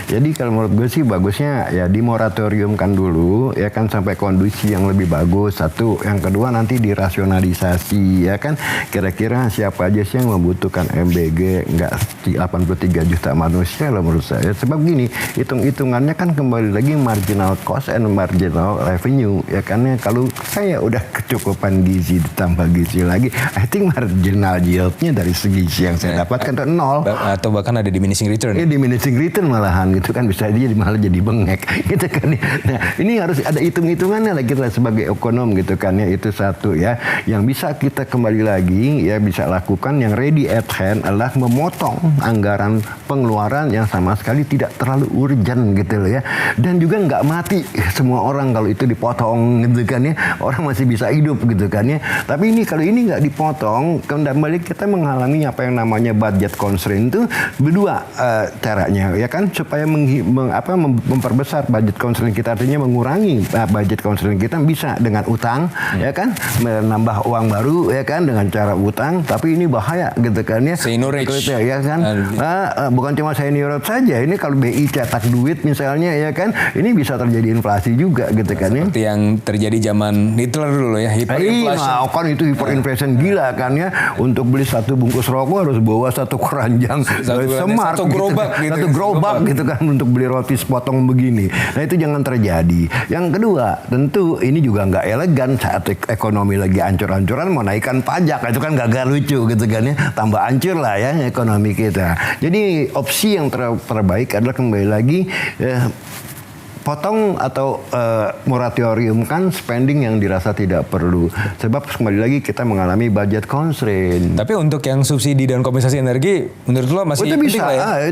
Jadi kalau menurut gue sih bagusnya ya dimoratoriumkan dulu ya kan, sampai kondisi yang lebih bagus. Satu, yang kedua nanti dirasionalisasi ya kan. Kira-kira siapa aja sih yang membutuhkan MBG, nggak 83 juta manusia loh menurut saya. Sebab gini, hitung-hitungannya kan kembali lagi marginal cost and marginal revenue ya kan. Kalau saya udah kecukupan gizi ditambah gizi lagi, I think marginal yield-nya dari segi yang saya dapatkan itu 0. Atau bahkan ada diminishing return. Ya diminishing return malahan gitu kan, bisa aja malah jadi bengek gitu kan. Nah ini harus ada hitung-hitungannya lah kita sebagai ekonom gitu kan ya. Itu satu ya. Yang bisa kita kembali lagi ya bisa lakukan, yang ready at hand adalah memotong anggaran pengeluaran yang sama sekali tidak terlalu urgent gitu loh ya. Dan juga nggak mati semua orang kalau itu dipotong gitu kan ya. Orang masih bisa hidup gitu kan ya. Tapi ini kalau ini nggak dipotong, kembali kita mengalami apa yang namanya budget constraint. Itu berdua caranya ya kan, supaya memperbesar budget constraint kita, artinya mengurangi budget constraint kita bisa dengan utang ya kan, menambah uang baru ya kan dengan cara utang. Tapi ini bahaya gitu kan ya. Seigniorage ya kan. Bukan cuma seigniorage saja, ini kalau BI cetak duit misalnya ya kan, ini bisa terjadi inflasi juga gitu kan ya. Seperti yang terjadi zaman Hitler dulu ya, hyperinflation. Kan itu hyperinflation gila kan ya. Untuk beli satu bungkus rokok harus bawa satu keranjang semar, satu gerobak gitu. Satu gerobak gitu kan untuk beli roti sepotong begini. Nah itu jangan terjadi. Yang kedua, tentu ini juga nggak elegan saat ekonomi lagi ancur-ancuran mau naikkan pajak. Itu kan gak lucu gitu kan ya. Tambah ancur lah ya ekonomi kita. Jadi opsi yang terbaik adalah kembali lagi potong atau moratorium kan spending yang dirasa tidak perlu. Sebab kembali lagi kita mengalami budget constraint. Tapi untuk yang subsidi dan kompensasi energi, menurut lo masih itu penting bisa. lah ya?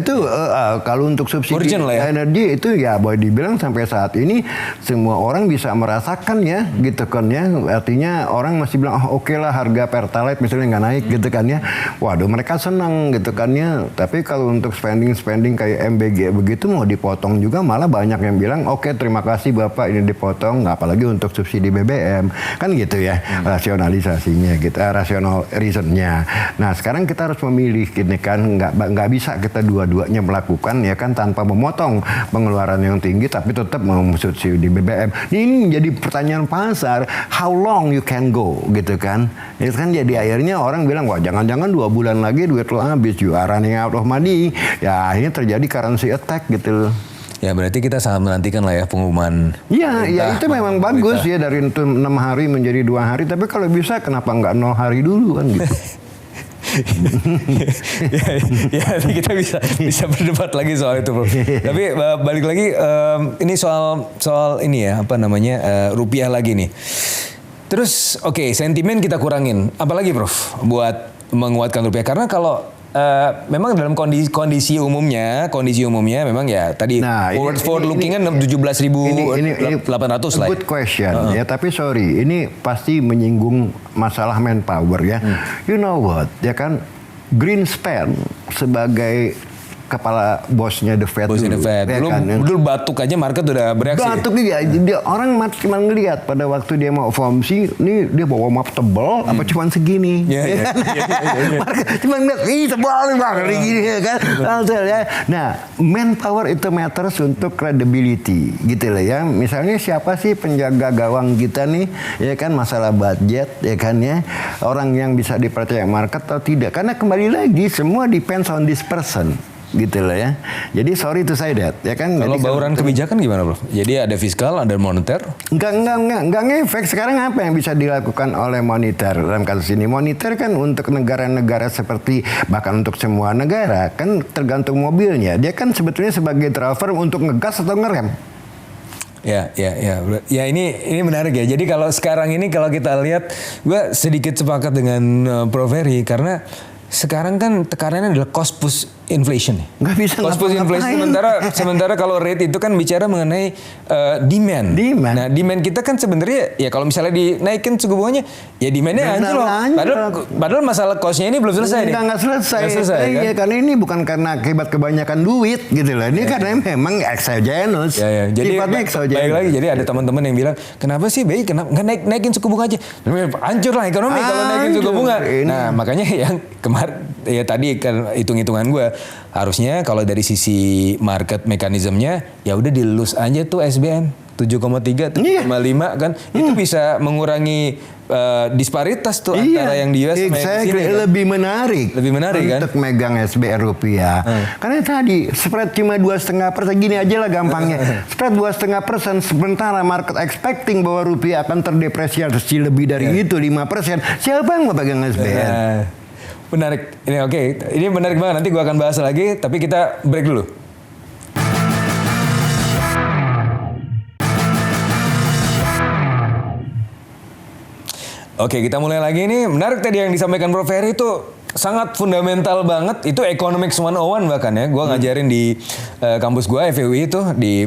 Kalau untuk subsidi Urgent lah ya? energi itu ya boleh dibilang sampai saat ini semua orang bisa merasakan ya, gitu kan ya. Artinya orang masih bilang, oke lah harga pertalite misalnya nggak naik gitu kan ya. Waduh mereka senang gitu kan ya. Tapi kalau untuk spending kayak MBG begitu mau dipotong juga malah banyak yang bilang, oke terima kasih Bapak ini dipotong, apalagi untuk subsidi BBM kan gitu ya, rasionalisasinya gitu, rasional reasonnya. Nah sekarang kita harus memilih gini kan, nggak bisa kita dua-duanya melakukan ya kan tanpa memotong pengeluaran yang tinggi tapi tetap subsidi BBM. Ini menjadi pertanyaan pasar, how long you can go gitu kan? Itu kan jadi akhirnya orang bilang wah jangan-jangan 2 bulan lagi duit lo habis, you are running out of money. Ya akhirnya terjadi currency attack gitu. Ya berarti kita sangat menantikan lah ya pengumuman. Ya itu memang bagus ya dari 6 hari menjadi 2 hari. Tapi kalau bisa kenapa nggak 0 hari dulu kan gitu. ya kita bisa berdebat lagi soal itu bro. Tapi balik lagi ini soal ini ya apa namanya rupiah lagi nih. Terus oke, sentimen kita kurangin. Apalagi Prof buat menguatkan rupiah karena kalau memang dalam kondisi umumnya memang ya tadi forward looking kan 17.800 lah. Good question ya, tapi sorry ini pasti menyinggung masalah manpower ya. You know what ya kan, Greenspan sebagai kepala bosnya The Fed dulu. Ya dulu batuk aja market udah bereaksi. Batuk ya. Dia orang cuma ngelihat pada waktu dia mau FOMC, ini dia bawa map tebal apa cuman segini. Ya. Market cuma ngeliat, tebal nih bang, gini ya kan. Nah, manpower itu matters untuk credibility gitu lah ya. Misalnya siapa sih penjaga gawang kita nih, ya kan masalah budget ya kan ya. Orang yang bisa dipercaya market atau tidak. Karena kembali lagi semua depends on this person. Gitu lah ya. Jadi sorry to say that ya kan. Kalau bauran kebijakan gimana bro? Jadi ada fiskal, ada moneter? Enggak ngefek. Sekarang apa yang bisa dilakukan oleh moneter dalam kasus ini? Moneter kan untuk negara-negara seperti bahkan untuk semua negara kan tergantung mobilnya. Dia kan sebetulnya sebagai driver untuk ngegas atau ngerem. Ya ini menarik ya. Jadi kalau sekarang ini kalau kita lihat, gue sedikit sepakat dengan Prof Heri karena sekarang kan tekanannya adalah cost push inflation. Nggak bisa cost push inflation sementara kalau rate itu kan bicara mengenai demand. Nah demand kita kan sebenarnya ya kalau misalnya dinaikin suku bunganya ya demandnya anjlok. Padahal masalah costnya ini belum selesai. Nggak selesai kan? Ya, karena ini bukan karena akibat kebanyakan duit gitu lah. Ini karena memang exogenous. Jadi baik lagi. Jadi ada teman-teman yang bilang kenapa sih BI nggak naikin suku bunga aja? Hancur lah ekonomi kalau naikin suku bunga. Nah makanya yang kemarin ya tadi kan hitung-hitungan gue harusnya kalau dari sisi market mekanismenya ya udah dilus aja tuh SBN 7,3 7,5 kan itu bisa mengurangi disparitas tuh antara yang di US sama yang di sini kan? Lebih menarik kan untuk megang SBN rupiah karena tadi spread cuma 2,5%. Gini aja lah gampangnya, spread 2,5%, sementara market expecting bahwa rupiah akan terdepresiasi lebih dari itu 5%. Siapa yang mau pegang SBN? Menarik. Ini menarik banget. Nanti gue akan bahas lagi, tapi kita break dulu. Oke, kita mulai lagi nih. Menarik tadi yang disampaikan Prof Heri itu sangat fundamental banget. Itu Economics 101 bahkan ya. Gue ngajarin di kampus gue FEUI itu di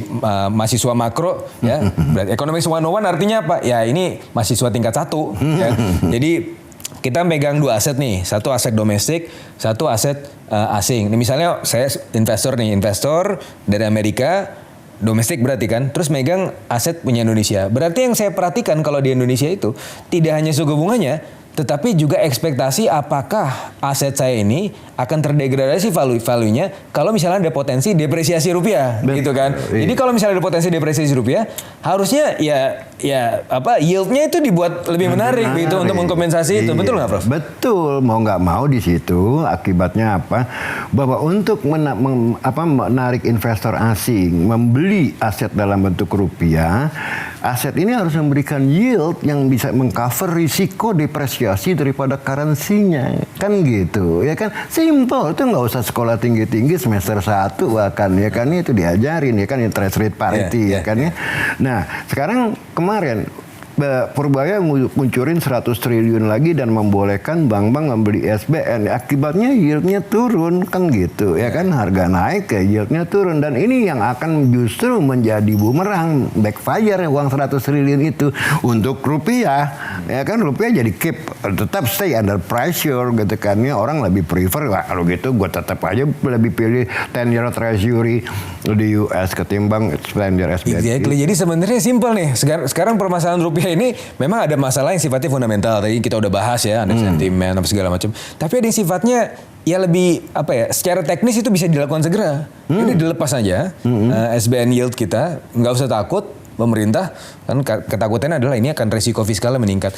mahasiswa makro ya. Berarti Economics 101 artinya apa? Ya ini mahasiswa tingkat 1 ya. Jadi kita megang 2 aset nih, satu aset domestik, satu aset asing. Ini misalnya saya investor dari Amerika, domestik berarti kan, terus megang aset punya Indonesia. Berarti yang saya perhatikan kalau di Indonesia itu tidak hanya suku bunganya, tetapi juga ekspektasi apakah aset saya ini akan terdegradasi value-nya kalau misalnya ada potensi depresiasi rupiah, gitu kan. Jadi kalau misalnya ada potensi depresiasi rupiah, harusnya yieldnya itu dibuat lebih menarik gitu untuk mengkompensasi itu. Betul nggak Prof? Betul, mau nggak mau di situ akibatnya apa? Bahwa untuk menarik investor asing membeli aset dalam bentuk rupiah, aset ini harus memberikan yield yang bisa mengcover risiko depresiasi depresiasi daripada currency-nya, kan gitu, ya kan, simple, itu nggak usah sekolah tinggi-tinggi semester 1 bahkan, ya kan, itu diajarin, ya kan, interest rate parity, ya kan, ya. Nah, sekarang kemarin Purbaya munculin 100 triliun lagi dan membolehkan bank-bank membeli SBN. Akibatnya yieldnya turun, kan gitu, ya kan, harga naik, ya yieldnya turun, dan ini yang akan justru menjadi bumerang, backfire uang 100 triliun itu untuk rupiah, ya kan, rupiah jadi tetap stay under pressure gitu kan, ya, orang lebih prefer, wah kalau gitu gue tetap aja lebih pilih 10-year treasury di US ketimbang 10-year SBN. Exactly. Jadi sebenarnya simpel nih. Sekarang permasalahan rupiah ini memang ada masalah yang sifatnya fundamental. Tadi kita udah bahas ya, ada sentimen apa segala macam. Tapi ada yang sifatnya ya lebih apa ya? Secara teknis itu bisa dilakukan segera. Jadi dilepas aja SBN yield kita, nggak usah takut. Pemerintah kan ketakutannya adalah ini akan risiko fiskalnya meningkat.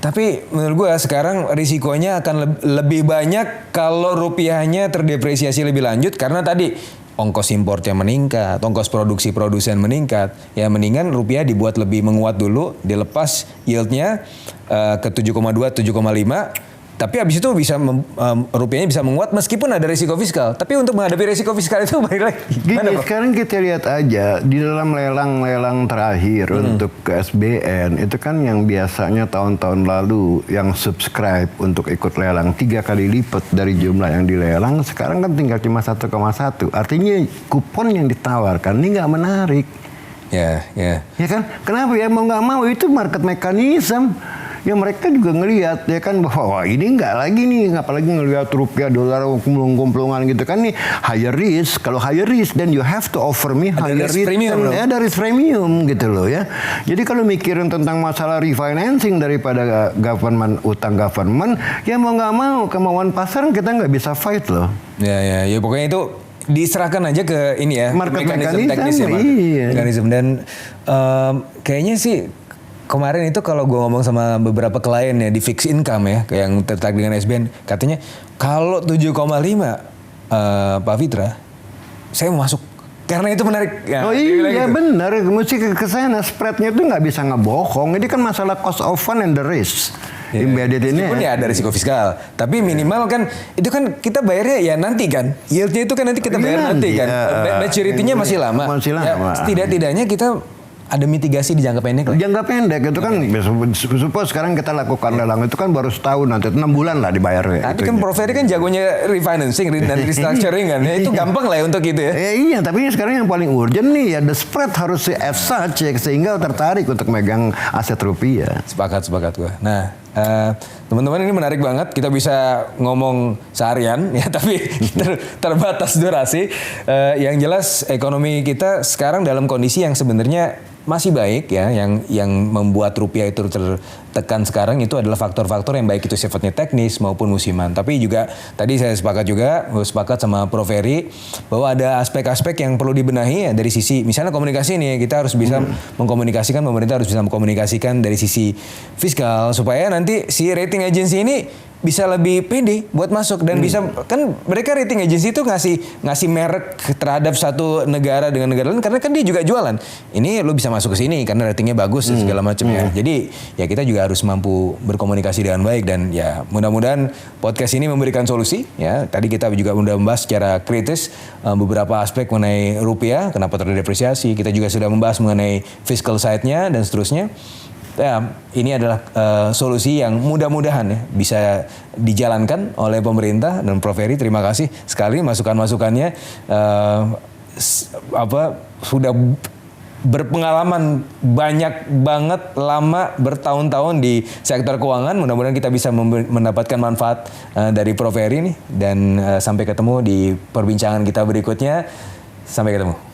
Tapi menurut gue sekarang risikonya akan lebih banyak kalau rupiahnya terdepresiasi lebih lanjut karena tadi ongkos importnya meningkat, ongkos produsen meningkat. Ya mendingan rupiah dibuat lebih menguat dulu, dilepas yieldnya ke 7,2, 7,5. Tapi habis itu bisa rupiahnya bisa menguat meskipun ada risiko fiskal. Tapi untuk menghadapi risiko fiskal itu balik lagi. Gini, sekarang kita lihat aja di dalam lelang-lelang terakhir untuk SBN itu kan yang biasanya tahun-tahun lalu yang subscribe untuk ikut lelang 3 kali lipat dari jumlah yang dilelang, sekarang kan tinggal cuma 1,1. Artinya kupon yang ditawarkan ini nggak menarik. Ya kan? Kenapa ya, mau nggak mau itu market mechanism. Ya mereka juga ngelihat ya kan bahwa ini nggak lagi nih, apalagi ngelihat rupiah dolar kumplung-kumplungan gitu kan, nih higher risk. Kalau higher risk then you have to offer me higher risk premium, ya dari premium gitu loh ya. Jadi kalau mikirin tentang masalah refinancing daripada government, utang government, ya mau nggak mau kemauan pasar kita nggak bisa fight loh. Ya pokoknya itu diserahkan aja ke ini ya, mekanisme teknis ya, mekanisme. Dan kayaknya sih kemarin itu kalau gue ngomong sama beberapa klien ya di fixed income ya, yang tertarik dengan SBN, katanya kalau 7,5 Pak Fitra, saya mau masuk karena itu menarik. Ya, oh iya gitu. Benar, mesti ke sana, spreadnya itu nggak bisa ngebohong. Ini kan masalah cost of fund and the risk. Ya, meskipun ya ada risiko fiskal, tapi minimal kan itu kan kita bayarnya ya nanti kan, yieldnya itu kan nanti kita bayar nanti kan, maturity-nya masih lama. Ya, tidak-tidaknya kita ada mitigasi di jangka pendek lah. Jangka pendek itu kan, suppose sekarang kita lakukan lelang itu kan baru setahun, nanti 6 bulan lah dibayar. Tapi kan Prof Ferry kan jagonya refinancing dan restructuring kan, ya, itu gampang lah ya untuk itu ya. Iya, tapi sekarang yang paling urgent nih ya the spread harus as such sehingga tertarik untuk megang aset rupiah. Sepakat gue. Nah, teman-teman ini menarik banget, kita bisa ngomong seharian ya, tapi terbatas durasi. Yang jelas ekonomi kita sekarang dalam kondisi yang sebenarnya masih baik ya, yang membuat rupiah itu tertekan sekarang itu adalah faktor-faktor yang baik itu sifatnya teknis maupun musiman. Tapi juga tadi saya sepakat sama Prof Ferry bahwa ada aspek-aspek yang perlu dibenahi ya, dari sisi misalnya komunikasi nih, kita harus bisa mengkomunikasikan, pemerintah harus bisa mengkomunikasikan dari sisi fiskal supaya nanti si rating agency ini bisa lebih pede buat masuk dan bisa kan, mereka rating agency itu ngasih merek terhadap satu negara dengan negara lain karena kan dia juga jualan. Ini lu bisa masuk ke sini karena ratingnya bagus dan segala macam ya. Jadi ya kita juga harus mampu berkomunikasi dengan baik dan ya mudah-mudahan podcast ini memberikan solusi ya. Tadi kita juga sudah membahas secara kritis beberapa aspek mengenai rupiah, kenapa terdepresiasi. Kita juga sudah membahas mengenai fiscal side-nya dan seterusnya. Ya, ini adalah solusi yang mudah-mudahan ya bisa dijalankan oleh pemerintah dan Prof Ferry. Terima kasih sekali masukan-masukannya. Sudah berpengalaman banyak banget, lama, bertahun-tahun di sektor keuangan. Mudah-mudahan kita bisa mendapatkan manfaat dari Prof Ferry nih. Dan sampai ketemu di perbincangan kita berikutnya. Sampai ketemu.